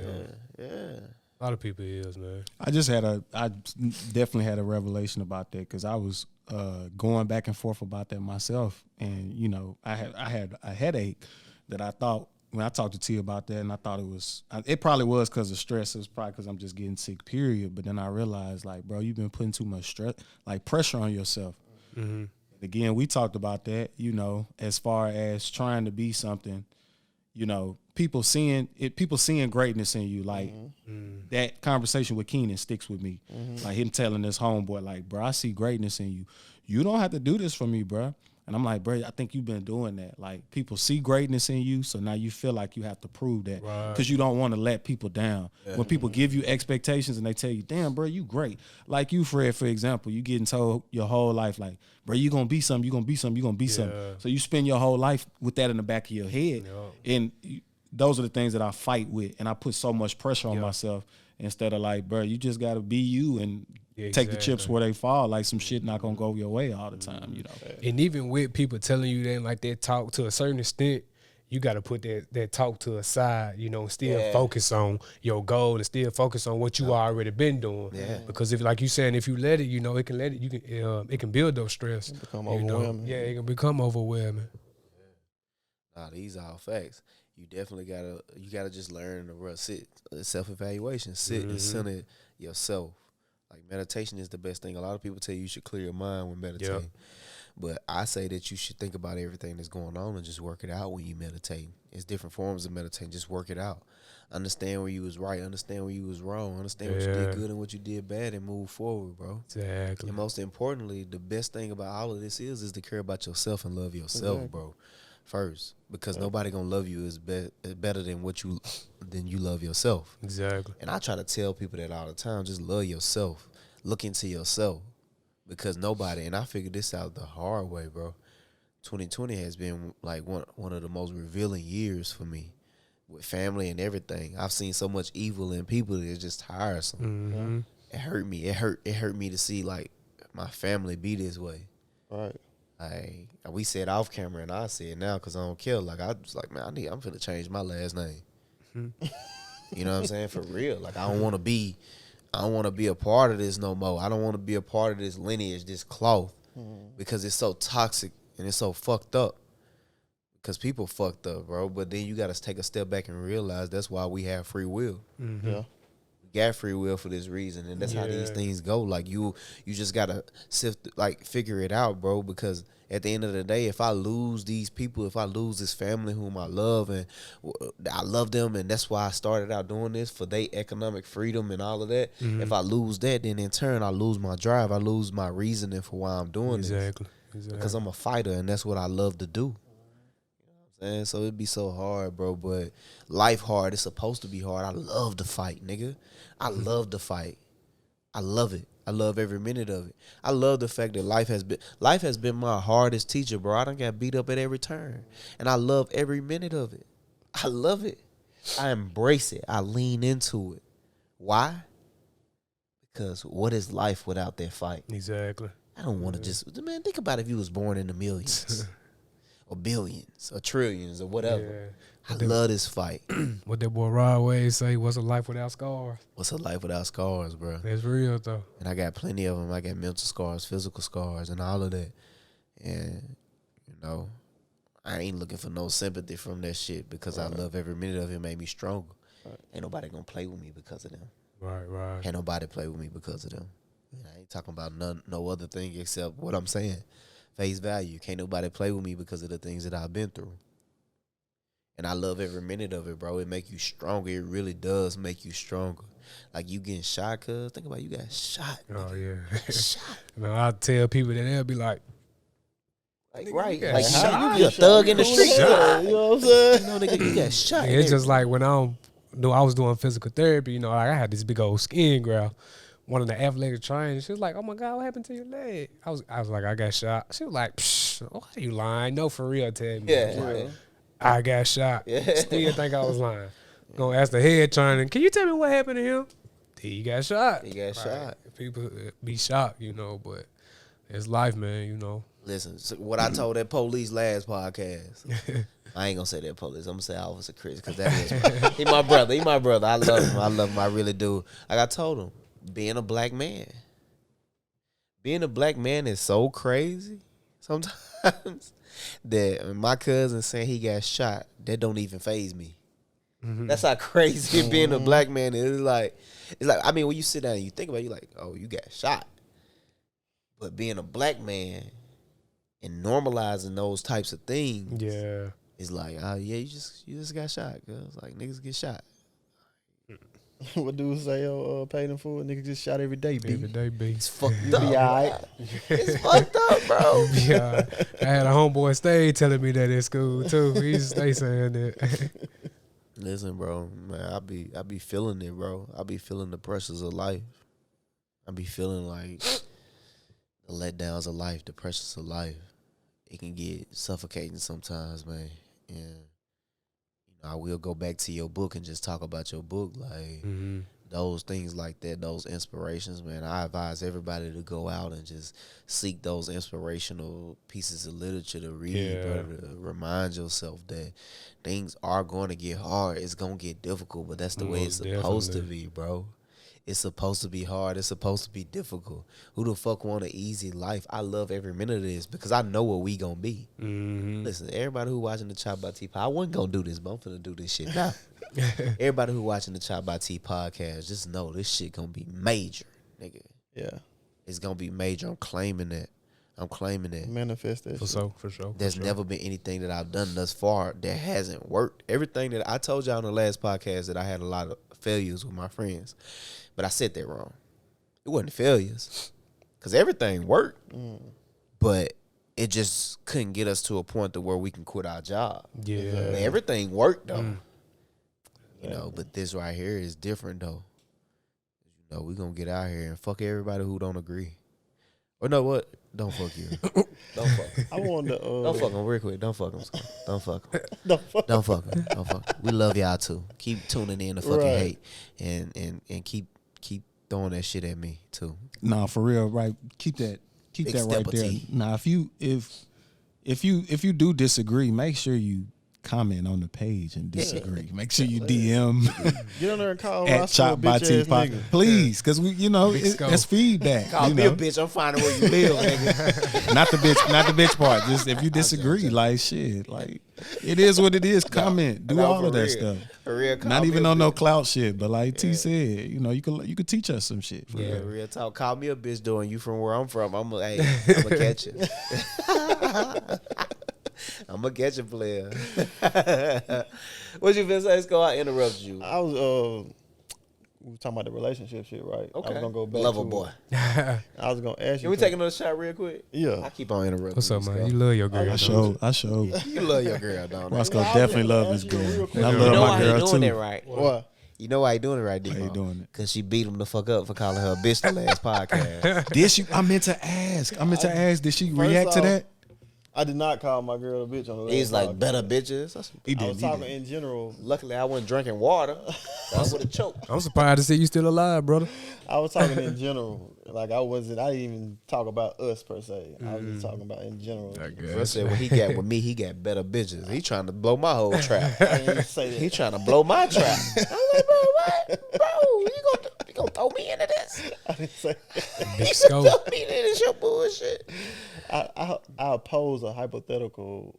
Yeah. A lot of people is, man. I definitely had a revelation about that because I was going back and forth about that myself, and I had a headache that I thought when I talked to T about that, and I thought it probably was because of stress. It was probably because I'm just getting sick, period. But then I realized, like, bro, you've been putting too much stress, like pressure on yourself. Mm-hmm. Again, we talked about that, as far as trying to be something. People seeing greatness in you. Like that conversation with Keenan sticks with me. Like him telling this homeboy, like, bro, I see greatness in you. You don't have to do this for me, bro. And I'm like, bro, I think you've been doing that. Like, people see greatness in you, so now you feel like you have to prove that because you don't want to let people down. Yeah. When people give you expectations and they tell you, damn, bro, you great. Like you, Fred, for example, you getting told your whole life, like, bro, you going to be something, you going to be something, you going to be something. So you spend your whole life with that in the back of your head. Yeah. And those are the things that I fight with, and I put so much pressure on myself instead of like, bro, you just got to be you and take the chips where they fall. Like, some shit not gonna go your way all the time, And even with people telling you that, like, that talk, to a certain extent, you got to put that talk to a side, still focus on your goal and still focus on what you already been doing. Yeah. Because if, like you saying, if you let it, it can build up stress. It become overwhelming. Yeah, it can become overwhelming. Nah, these are all facts. You definitely gotta just learn to sit self-evaluation, sit and center yourself. Like, meditation is the best thing. A lot of people tell you should clear your mind when meditating. But I say that you should think about everything that's going on and just work it out when you meditate. It's different forms of meditating. Just work it out. Understand where you was right. Understand where you was wrong. Understand what you did good and what you did bad, and move forward, bro. Exactly. And most importantly, the best thing about all of this is to care about yourself and love yourself, bro. First, because nobody gonna love you is better than you love yourself. Exactly. And I try to tell people that all the time. Just love yourself. Look into yourself, because nobody. And I figured this out the hard way, bro. 2020 has been like one of the most revealing years for me. With family and everything, I've seen so much evil in people that it's just tiresome. Mm-hmm. It hurt me. It hurt me to see like my family be this way. Right. We said off camera, and I said now because I don't care. Like I was like, man, I'm finna change my last name. Mm-hmm. You know what I'm saying? For real. Like I don't want to be a part of this no more. I don't want to be a part of this lineage, this cloth, because it's so toxic and it's so fucked up. Because people fucked up, bro. But then you got to take a step back and realize that's why we have free will. Mm-hmm. Yeah. We got free will for this reason. And that's how these things go. Like, you just got to figure it out, bro. Because at the end of the day, if I lose these people, if I lose this family whom I love, and I love them, and that's why I started out doing this, for their economic freedom and all of that. If I lose that, then in turn, I lose my drive. I lose my reasoning for why I'm doing this. Exactly. Because I'm a fighter, and that's what I love to do. And so it'd be so hard, bro. But life hard. It's supposed to be hard. I love to fight, nigga. I love to fight. I love it. I love every minute of it. I love the fact that life has been my hardest teacher, bro. I done got beat up at every turn, and I love every minute of it. I love it. I embrace it. I lean into it. Why? Because what is life without that fight? Exactly. I don't want to man. Think about if you was born in the millions. Or billions, or trillions, or whatever. Yeah. I love this fight. What that boy Rod Wave say, what's a life without scars? What's a life without scars, bro? That's real, though. And I got plenty of them. I got mental scars, physical scars, and all of that. And, I ain't looking for no sympathy from that shit, because I love every minute of it. Made me stronger. Right. Ain't nobody gonna play with me because of them. Right. Ain't nobody play with me because of them. I ain't talking about no other thing except what I'm saying. Face value. Can't nobody play with me because of the things that I've been through. And I love every minute of it, bro. It make you stronger. It really does make you stronger. Like, you getting shot, cuz. Think about it, you got shot. Oh, nigga. yeah. Shot. Man, I tell people that, they'll be like, right. got Like, shot. you a thug in the street. Shot. You know what I'm saying? Nigga, you got shot. yeah, it's just like when I was doing physical therapy, like I had this big old skin graft. One of the athletic trainers, she was like, "Oh my God, what happened to your leg?" I was like, "I got shot." She was like, "Psh, why are you lying? No, for real, tell me." Yeah. Like, I got shot. Still think I was lying. Gonna ask the head trainer, "Can you tell me what happened to him?" He got shot. Shot. People be shocked, but it's life, man. Listen, so what I told that police last podcast. I ain't gonna say that police. I'm gonna say Officer Chris, because that is he my brother. He my brother. I love him. I really do. Like I told him, being a black man is so crazy sometimes that my cousin saying he got shot, that don't even faze me. Mm-hmm. That's how crazy being a black man is. It's like I mean, when you sit down and you think about it, you're like, oh, you got shot. But being a black man and normalizing those types of things, it's like, oh yeah, you just got shot, cause like niggas get shot. What dude say? Paid him for it. Nigga just shot every day. B. Every day, B. It's fucked up. Be alright. It's fucked up, bro. Yeah, I had a homeboy stay telling me that in school too. He used to stay saying that. Listen, bro, man, I be feeling it, bro. I be feeling the pressures of life. I be feeling like the letdowns of life, the pressures of life. It can get suffocating sometimes, man. And I will go back to your book and just talk about your book, like those things like that, those inspirations, man. I advise everybody to go out and just seek those inspirational pieces of literature to read, bro, to remind yourself that things are going to get hard. It's going to get difficult, but that's the way it's supposed to be, bro. It's supposed to be hard. It's supposed to be difficult. Who the fuck want an easy life? I love every minute of this because I know what we gonna be. Mm-hmm. Listen, everybody who watching the ChoppedByT podcast, I wasn't gonna do this, but I'm finna do this shit now. Everybody who watching the ChoppedByT podcast, just know this shit gonna be major, nigga. Yeah. It's gonna be major. I'm claiming that. I'm claiming that. Manifest that. For sure. There's never been anything that I've done thus far that hasn't worked. Everything that I told y'all on the last podcast that I had a lot of failures with my friends, but I said that wrong. It wasn't failures because everything worked, but it just couldn't get us to a point to where we can quit our job. Yeah. But everything worked though, you know. But this right here is different though. You know, we gonna get out here and fuck everybody who don't agree. Or know what? Don't fuck you. Don't fuck 'em. I wanted to. Don't fuck them real quick. Don't fuck them. Don't fuck them. Don't fuck. Don't fuck them. Don't fuck 'em. We love y'all too. Keep tuning in to fucking Right. hate and keep throwing that shit at me too. Nah, for real, right? Keep that Big right step of there. tea. Nah, if you do disagree, make sure you comment on the page and disagree. Make sure you DM Get on there and call at Roscoe a bitch ass ChoppedByT, nigga. please, because Scope. that's feedback. Call you me know? a bitch. I'm finding where you live, nigga. not the bitch part. Just if you disagree, like shit, like it is what it is. Comment, do No, all for of that real. stuff. For real, call Not me even a on no bitch. clout shit, but like T said, you know, you could teach us some shit. For Yeah, real. real talk. Call me a bitch doing you from where I'm from. I'm gonna catch you. I'm gonna catch you, player. What you been saying? Go. I interrupted you. I was we were talking about the relationship shit, right? I was gonna go back Lover to boy. I was gonna ask you. Can we take another shot real quick? Yeah. I keep on interrupting. What's up, you, man? Scott. You love your girl. I don't showed. You love your girl, don't you? Roscoe I was definitely gonna love his ask you girl. real quick. And I You love know my why he girl doing too. it right? What? You know why he doing it right, Demo? Why he doing it? Because she beat him the fuck up for calling her a bitch the last podcast. Did she? I meant to ask. Did she First react to off, that? I did not call my girl a bitch on the last He's like, podcast. better bitches. He I was did. talking in general. Luckily, I wasn't drinking water. I would have choked. I'm surprised to see you still alive, brother. I was talking in general. Like I didn't even talk about us per se. I was just talking about in general. Bro said when he got with me, he got better bitches. He trying to blow my whole trap. I didn't even say that. He trying to blow my trap. I'm like, bro, what? Bro, you gonna throw me into this? I didn't say that. Big You scope. gonna throw me into this your bullshit? I pose a hypothetical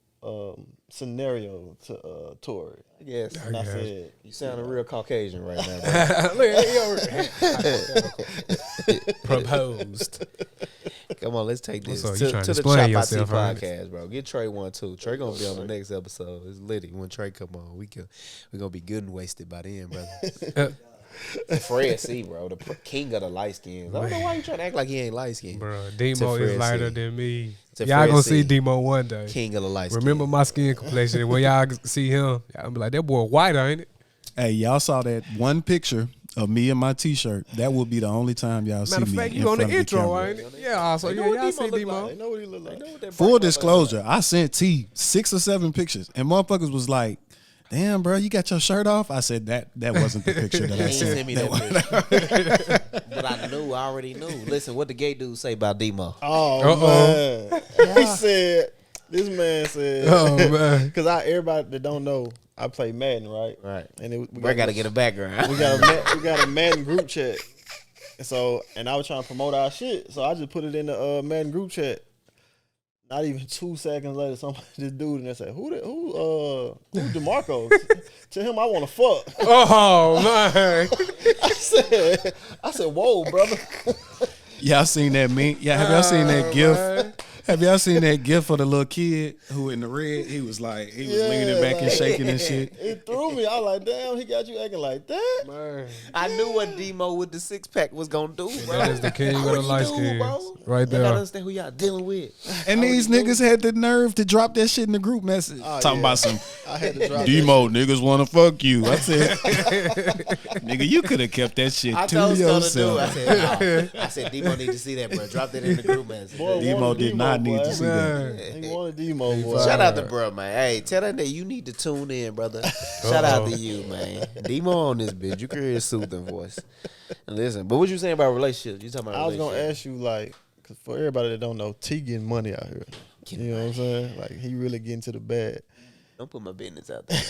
scenario to Tori. Yes. And I said, You sound a real Caucasian right now, bro. Look at you. Proposed. Come on, let's take this What's up? You trying to to the explain ChoppedByT yourself, huh? podcast, bro. Get Trey one too. Trey gonna be on the next episode. It's litty when Trey come on. We gonna be good and wasted by then, brother. Fred C, bro, the king of the light skins. I don't know why you trying to act like he ain't light skinned. Bro, Demo To is Fred lighter C. than me. To Y'all Fred gonna C. see Demo one day. King of the light skin. Remember my skin complexion. When y'all see him, y'all be like, that boy white, ain't it? Hey, y'all saw that one picture of me and my T-shirt. That will be the only time y'all see Matter of me fact, in you on front the of intro, camera. ain't it? Yeah, so yeah, y'all see Demo. I know what he look like. Full disclosure, I sent T 6 or 7 pictures, and motherfuckers was like, "Damn, bro, you got your shirt off?" I said that wasn't the picture that He I ain't sent. send me that picture. But I already knew. Listen, what the gay dude say about Demo? Oh man, he said. This man said. Oh, man. Because everybody that don't know, I play Madden, right? Right. And We gotta get a background. we got a Madden group chat. And I was trying to promote our shit, so I just put it in the Madden group chat. Not even 2 seconds later, this dude and they said, "Who DeMarco?" To him, I want to fuck. Oh, man. I said, "Whoa, brother." Y'all seen that meme? Yeah, have y'all seen that gif? man. Have y'all seen that gif for the little kid who in the red? He was leaning back and shaking and shit. It threw me. I was like, "Damn, he got you acting like that." Man. I knew what Demo with the 6-pack was gonna do, bro. That is the king of the light skins. Right You gotta there. understand who y'all dealing with. And these niggas had the nerve to drop that shit in the group message. Talking about some I had to drop Demo niggas want to fuck you. I said, nigga, you could have kept that shit I to told Scott to do. yourself. I said, Demo need to see that, bro. Drop that in the group message. Boy, Demo wanted did not need boy. to see that. Man. He wanted Demo, boy. Shout out to bro, man. Hey, tell that nigga you need to tune in, brother. Shout out to you, man. Demo on this bitch. You can hear his soothing voice. And listen, but what you saying about relationships? You talking about I was gonna relationships? ask you, like, cause for everybody that don't know, T getting money out here. You know what I'm saying? Like, he really getting to the bag. Don't put my business out there.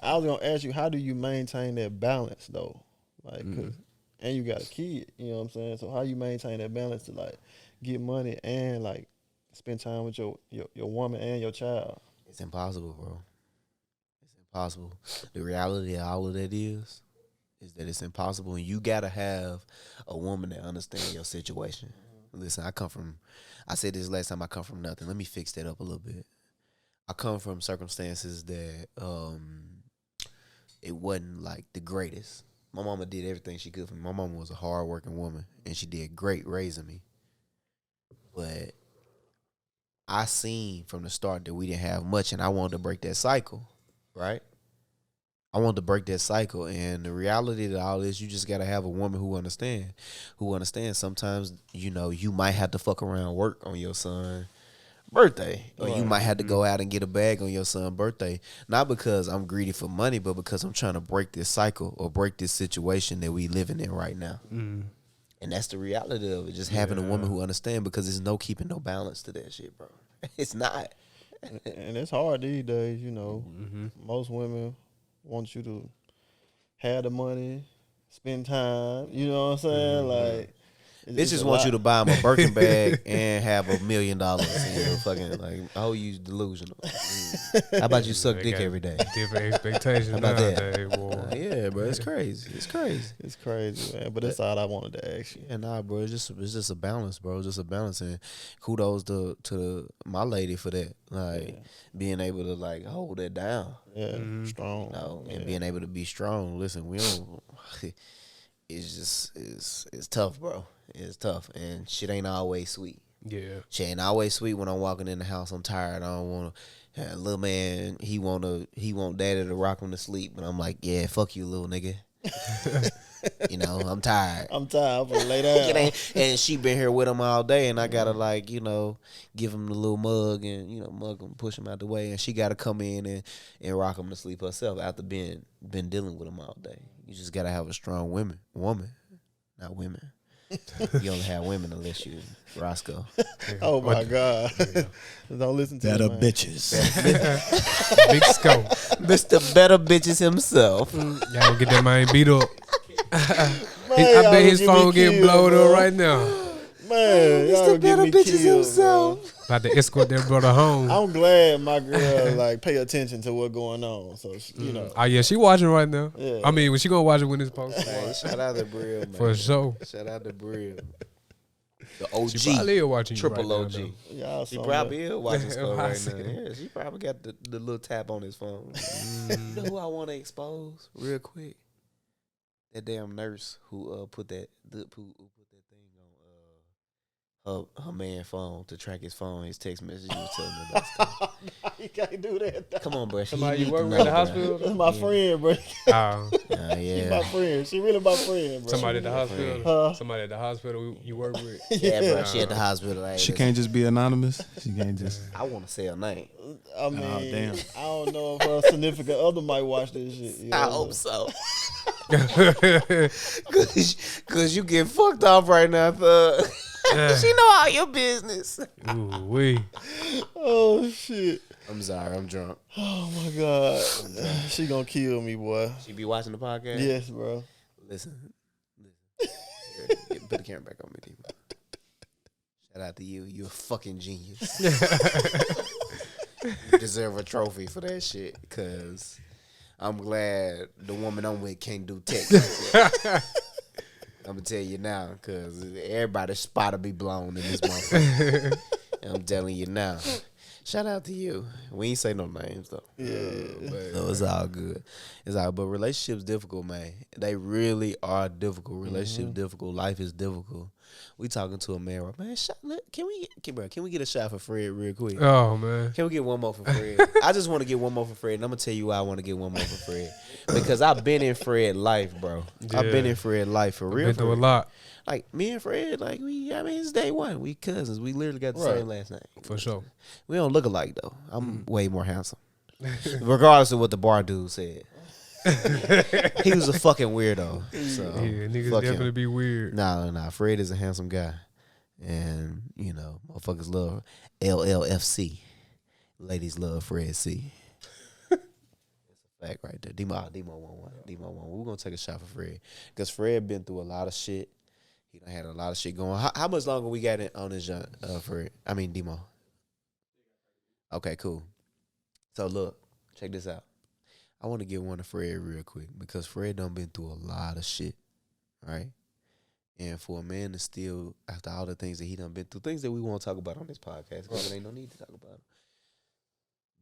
I was gonna ask you, how do you maintain that balance though? Like, 'cause- and you got a kid. You know what I'm saying? So how you maintain that balance to like get money and like spend time with your woman and your child? It's impossible, bro. It's impossible. The reality of all of that is that it's impossible, and you gotta have a woman that understands your situation. Listen, I said this last time, I come from nothing. Let me fix that up a little bit. I come from circumstances that it wasn't like the greatest. My mama did everything she could for me. My mama was a hard-working woman, and she did great raising me. But I seen from the start that we didn't have much, and I wanted to break that cycle, right? I wanted to break that cycle, and the reality of all this, you just got to have a woman who understands. Sometimes, you might have to fuck around work on your son's birthday, or you might have to go out and get a bag on your son's birthday, not because I'm greedy for money, but because I'm trying to break this cycle or break this situation that we living in right now. And that's the reality of it, just having a woman who understands, because there's no keeping no balance to that shit, bro. It's not. And it's hard these days, Most women want you to have the money, spend time, you know what I'm saying? Like, They just want you to buy them a Birkin bag and have $1 million. Fucking like, oh, you delusional. How about you suck dick every day? Different expectations. How about that? Nowadays, boy. Yeah, bro, it's crazy. It's crazy. It's crazy, man. But that's all I wanted to ask you. Yeah, nah, bro. It's just a balance, bro. It's just a balance, and kudos to my lady for that. Like being able to like hold that down. Yeah, strong. And being able to be strong. Listen, we don't. It's tough, bro. It's tough, and shit ain't always sweet. Yeah, shit ain't always sweet. When I'm walking in the house, I'm tired. I don't want to. Little man, he want daddy to rock him to sleep, but I'm like, yeah, fuck you, little nigga. I'm tired. I'm gonna lay down. And she been here with him all day, and I gotta give him the little mug and mug him, push him out the way, and she gotta come in and rock him to sleep herself after been dealing with him all day. You just gotta have a strong woman, not women. You only have women unless you Roscoe. Oh my God! Don't listen to better him, bitches. Big scope. Mr. Better Bitches himself. Y'all get that man beat up. Man, I bet his y'all phone get me getting killed, blowed up bro. right now. Man, y'all Mr. get Better me Bitches killed, himself. About to escort that brother home. I'm glad my girl pay attention to what's going on. So Oh yeah, she watching right now. Yeah. I mean, when she gonna watch it when it's posted? Hey, shout out to Brill, man. For sure. Shout out to Brill. The OG. She probably is watching you Triple right OG. now, y'all She some probably is watching stuff I right see now. it. Yeah, she probably got the little tap on his phone. You know who I want to expose real quick? That damn nurse who put that thing on her man phone to track his phone, his text message. He was telling me about stuff. You can't do that. Come on, bro. Somebody He you need to work with know, at the bro. hospital? That's my friend, bro. She Yeah. my friend. She really my friend, bro. Somebody at the hospital. Huh? Somebody at the hospital you work with. Yeah, bro. She at the hospital. Like, She can't just be anonymous. She can't just. I want to say her name. I mean, damn. I don't know if her significant other might watch this shit. You know? I hope so. Cause you get fucked off right now, thug. She know all your business. Ooh wee. Oh shit. I'm sorry, I'm drunk. Oh my God. She gonna kill me, boy. She be watching the podcast? Yes, bro. Listen. Here, put the camera back on me, D. Shout out to you. You a fucking genius. You deserve a trophy for that shit, because I'm glad the woman I'm with can't do text. I'm going to tell you now, because everybody's spot will be blown in this motherfucker. I'm telling you now. Shout out to you. We ain't say no names, though. Yeah. No, it's all good. But relationships difficult, man. They really are difficult. Relationships difficult. Life is difficult. We talking to a man, man. Can we get a shot for Fred real quick? Oh man. Can we get one more for Fred? I just want to get one more for Fred, and I'm gonna tell you why I want to get one more for Fred, because I've been in Fred life, bro. Yeah. I've been in Fred life for real. Been through a lot. Like me and Fred, it's day one. We cousins. We literally got the same last name. For sure. We don't look alike though. I'm way more handsome, regardless of what the bar dude said. He was a fucking weirdo. So Yeah, niggas fuck definitely him. be weird. Nah. Fred is a handsome guy, and motherfuckers love LLFC. Ladies love Fred C. That's a fact right there. Demo 1-1. We're gonna take a shot for Fred, because Fred been through a lot of shit. He done had a lot of shit going. How much longer we got on this joint, Fred? I mean, Demo. Okay, cool. So look, check this out. I want to get one to Fred real quick, because Fred done been through a lot of shit, right? And for a man to still, after all the things that he done been through, things that we won't talk about on this podcast because there ain't no need to talk about it.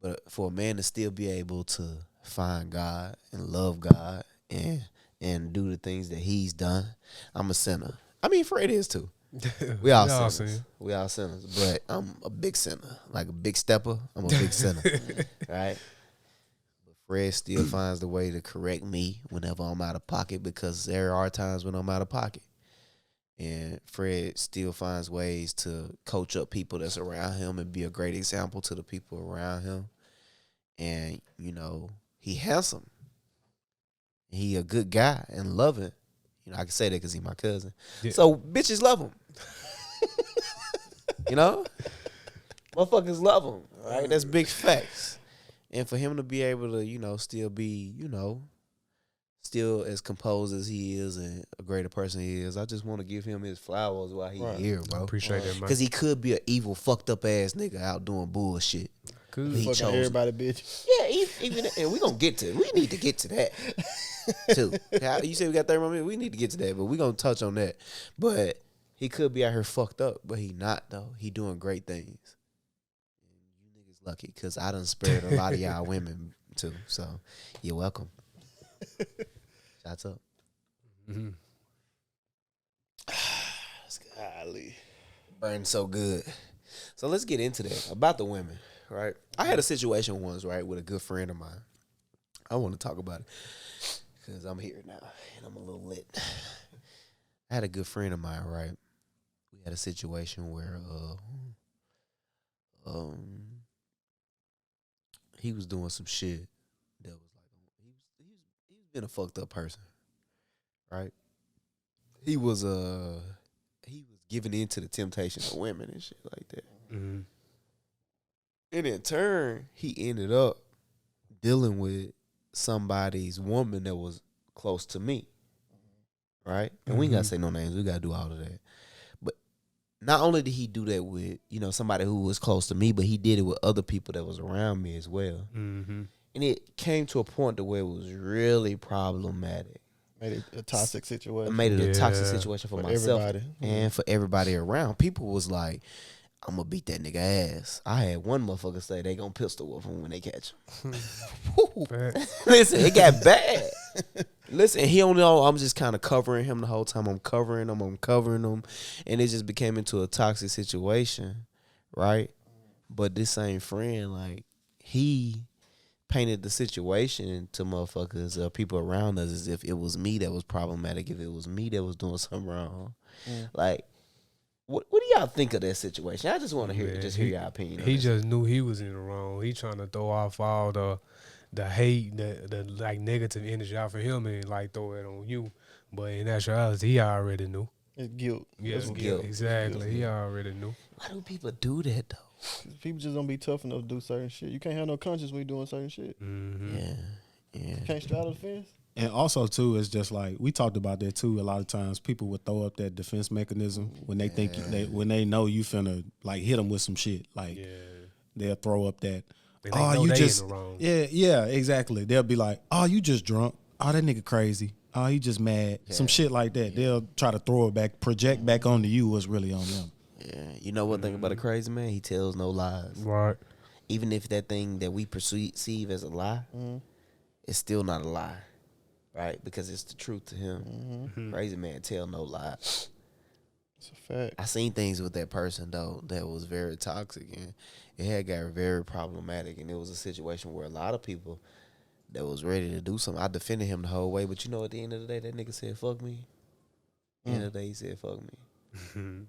But for a man to still be able to find God and love God and do the things that he's done, I'm a sinner. I mean, Fred is too. We all sinners. We all sinners. But I'm a big sinner. Like a big stepper, I'm a big sinner. Right? But Fred still finds the way to correct me whenever I'm out of pocket because there are times when I'm out of pocket. And Fred still finds ways to coach up people that's around him and be a great example to the people around him. And, you know, he handsome. He a good guy and loving. You know, I can say that because he's my cousin. Yeah. So bitches love him. You know? Motherfuckers love him. Right? That's big facts. And for him to be able to, you know, still be, you know, still as composed as he is and a greater person he is, I just want to give him his flowers while he's here, bro. I appreciate that, man. Because he could be an evil, fucked up ass nigga out doing bullshit. He chose everybody, bitch. Yeah, even and we gonna get to. We need to get to that too. You said we got 30 more minutes. We need to get to that, but we gonna touch on that. But he could be out here fucked up, but he not though. He doing great things. You niggas lucky because I done spared a lot of y'all women too. So you're welcome. Shots up. Mm-hmm. Golly. Burning so good. So let's get into that. About the women, right? I had a situation once, right, with a good friend of mine. I want to talk about it because I'm here now and I'm a little lit. I had a good friend of mine, right? We had a situation where he was doing some shit that was like he's been a fucked up person, right? He was giving in to the temptation of women and shit like that. Mm-hmm. And in turn, he ended up dealing with somebody's woman that was close to me, right? And we ain't gotta say no names. We gotta do all of that. But not only did he do that with, you know, somebody who was close to me, but he did it with other people that was around me as well. Mm-hmm. And it came to a point to where it was really problematic. Made it a toxic situation. It made it a toxic situation for myself and for everybody around. People was like, I'm gonna beat that nigga ass. I had one motherfucker say they gonna pistol whip him when they catch him. Listen, it got bad. Listen, he don't know I'm just kind of covering him the whole time. I'm covering him. And it just became into a toxic situation, right? But this same friend, like, he painted the situation to motherfuckers, people around us, as if it was me that was problematic, if it was me that was doing something wrong. Like, what do y'all think of that situation? I just want to hear your opinion. He just knew he was in the wrong. He trying to throw off all the hate, the like negative energy out for him and like throw it on you. But in actuality, he already knew. It's guilt. Yeah, it's guilt. Exactly. He already knew. Why do people do that though? People just don't be tough enough to do certain shit. You can't have no conscience when you doing certain shit. Mm-hmm. Yeah. You can't straddle the fence. And also too, it's just like we talked about that too. A lot of times, people would throw up that defense mechanism when they think when they know you finna like hit them with some shit. Like they'll throw up that. Oh, you just yeah, exactly. They'll be like, oh, you just drunk. Oh, that nigga crazy. Oh, he just mad. Yeah. Some shit like that. They'll try to throw it back, project back onto you what's really on them. Yeah, you know one thing about a crazy man? He tells no lies. Right. Even if that thing that we perceive as a lie, it's still not a lie. Right, because it's the truth to him. Mm-hmm. Crazy man tell no lies. It's a fact. I seen things with that person though that was very toxic and it had got very problematic. And it was a situation where a lot of people that was ready to do something. I defended him the whole way, but you know, at the end of the day, that nigga said "fuck me." At the end of the day, he said "fuck me."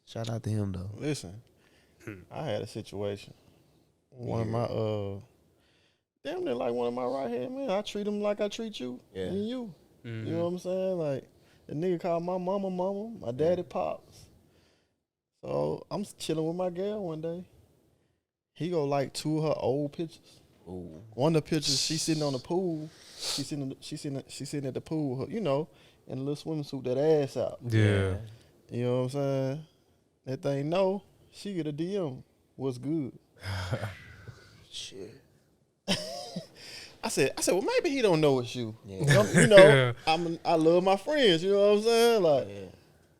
Shout out to him though. Listen, I had a situation. One of my damn near like one of my right hand man. I treat him like I treat you and you. Mm-hmm. You know what I'm saying? Like the nigga called my mama, my daddy pops. So I'm chilling with my girl one day. He go like two of her old pictures. Ooh. One of the pictures, she sitting on the pool. She sitting at the pool, you know, in a little swimming suit, that ass out. Yeah. You know what I'm saying? That thing, no, she get a DM. What's good? Shit. I said, well, maybe he don't know it's you. Yeah. You know, I love my friends. You know what I'm saying? Like,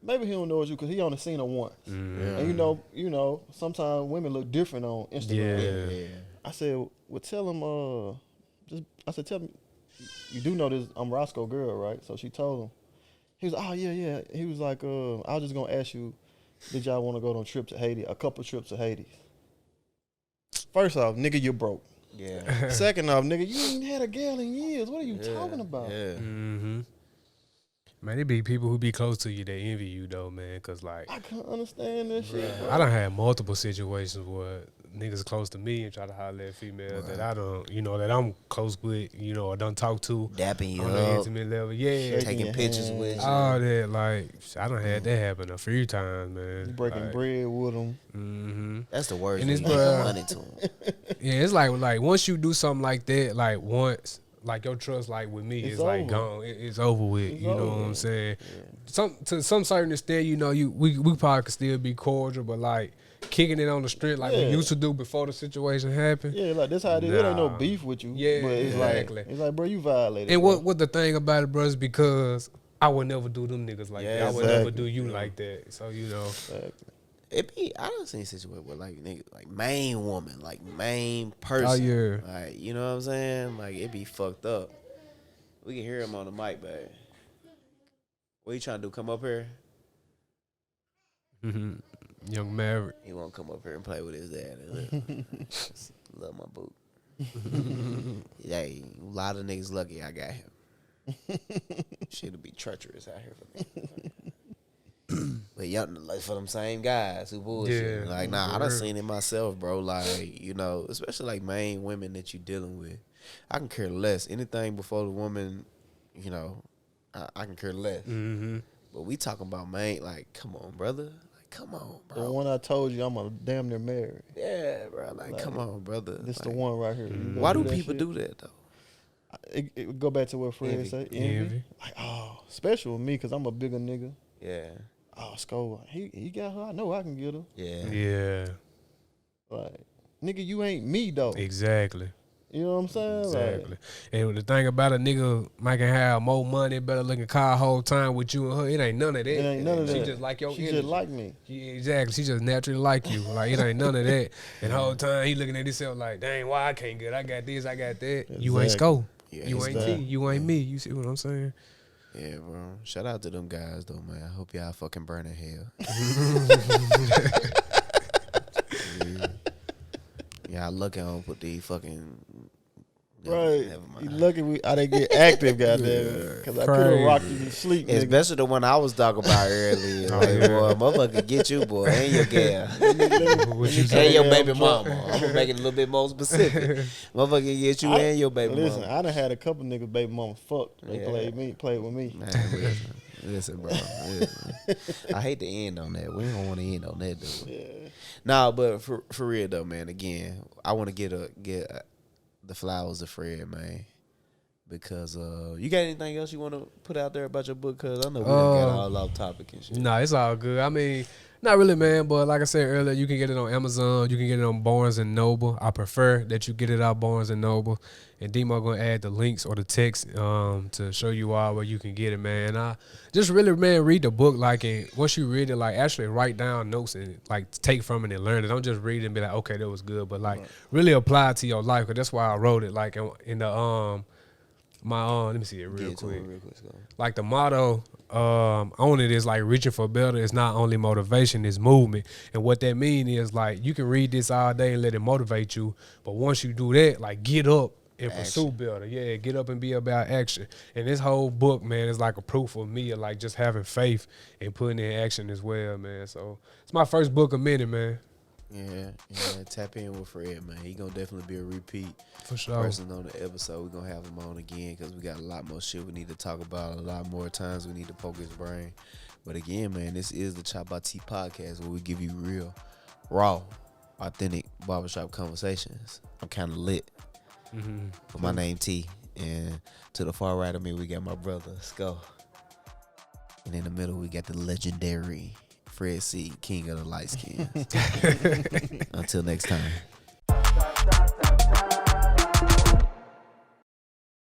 maybe he don't know it's you because he only seen her once. And you know, sometimes women look different on Instagram. Yeah. I said, well, tell him, tell him, you do know this, I'm Roscoe girl, right? So she told him. He was, oh, yeah. He was like, I was just going to ask you, did y'all want to go on a trip to Haiti, a couple trips to Haiti? First off, nigga, you're broke. Yeah. Second off, nigga, you ain't had a girl in years. What are you talking about? Yeah. Mm-hmm. Man, it be people who be close to you that envy you though, man. Cause like I can't understand this shit. Bro. I done had multiple situations where niggas close to me and try to holler at females that I don't, that I'm close with, or done talk to. Dapping you on the up. intimate level, yeah. Taking pictures with you. All that, like, I done had that happen a few times, man. You breaking bread with them. Mm-hmm. That's the worst. And it's money to them. Yeah, it's like once you do something like that, like once, like your trust, like with me, it's like over. gone. It's over with. It's you know over. what I'm saying? Yeah. To some certain extent, we probably could still be cordial, but like kicking it on the street like we used to do before the situation happened. Yeah, like that's how it is. It ain't no beef with you. Yeah, but it's exactly. Like, it's like, bro, you violated. And bro. what the thing about it, bro, is because I would never do them niggas like that. I would never do you like that. So Exactly. I done seen situations where like niggas, like main woman, like main person. Oh, yeah. Like, you know what I'm saying? Like it be fucked up. We can hear him on the mic, babe. What you trying to do? Come up here? Young Maverick. He won't come up here and play with his dad. Love my boot. Hey, a lot of niggas lucky I got him. Shit'll be treacherous out here for me. But y'all, like for them same guys who bullshit. Yeah. Like, nah, I done seen it myself, bro. Like, especially like main women that you dealing with. I can care less. Anything before the woman, I can care less. Mm-hmm. But we talking about main, like, come on, brother. Like, come on, The bro. one I told you I'm a damn near married. Yeah, bro. Like, come on, brother. This like, the one right here. Why do people do that, though? It go back to what Fred Envy. said. Envy. Like, special with me because I'm a bigger nigga. Yeah. Sko, he got her. I know I can get her. Yeah. Yeah. Like, nigga, you ain't me though. Exactly. You know what I'm saying? Exactly. Like, And the thing about a nigga might can have more money, better looking car whole time with you and her, it ain't none of that. it ain't none of that. She just like your She energy. just like me. Exactly. She just naturally like you. Like, it ain't none of that. And the whole time he looking at himself like, dang, why I can't get it? I got this, I got that. You ain't Exactly. Sko. Yeah, You ain't T. You ain't me. You see what I'm saying? Yeah, bro. Shout out to them guys, though, man. I hope y'all fucking burn in hell. Yeah, I lucky I don't put these fucking... Right. Never You mind. lucky I didn't get active, goddamn. Because I could have Crazy. rocked you to sleep, nigga. Especially the one I was talking about earlier. Like, boy, motherfucker get you, boy, and your girl. What you And say? your baby mama. I'm going to make it a little bit more specific. Motherfucker get you and your baby Listen, mama. I done had a couple niggas baby mama fucked. They played with me. Man, listen, bro. Listen. I hate to end on that. We don't want to end on that, dude. Yeah. Nah, but for real though, man. Again, I want to get the flowers to Fred, man. Because you got anything else you want to put out there about your book? Because I know we done got all off topic and shit. Nah, it's all good. I mean, not really, man. But like I said earlier, you can get it on Amazon. You can get it on Barnes and Noble. I prefer that you get it out Barnes and Noble. And Demo gonna add the links or the text to show you all where you can get it, man. I just really, man, read the book. Like, and once you read it, like, actually write down notes and like take from it and learn it. Don't just read it and be like, okay, that was good. But like, really apply it to your life. Cause that's why I wrote it. Like in the let me see it real quick. Like the motto on it is like reaching for better. It's not only motivation, it's movement. And what that mean is like you can read this all day and let it motivate you, but once you do that, like get up and pursue better. Yeah, get up and be about action. And this whole book, man, is like a proof of me of like just having faith and putting in action as well, man. So it's my first book a minute, man. Yeah, tap in with Fred, man. He gonna definitely be a repeat For sure. person on the episode. We're gonna have him on again because we got a lot more shit we need to talk about, a lot more times we need to poke his brain. But again, man, this is the ChoppedByT podcast where we give you real, raw, authentic barbershop conversations. I'm kind of lit. But my name T, and to the far right of me we got my brother Sko, and in the middle we got the legendary Fred C, king of the light skins. Until next time.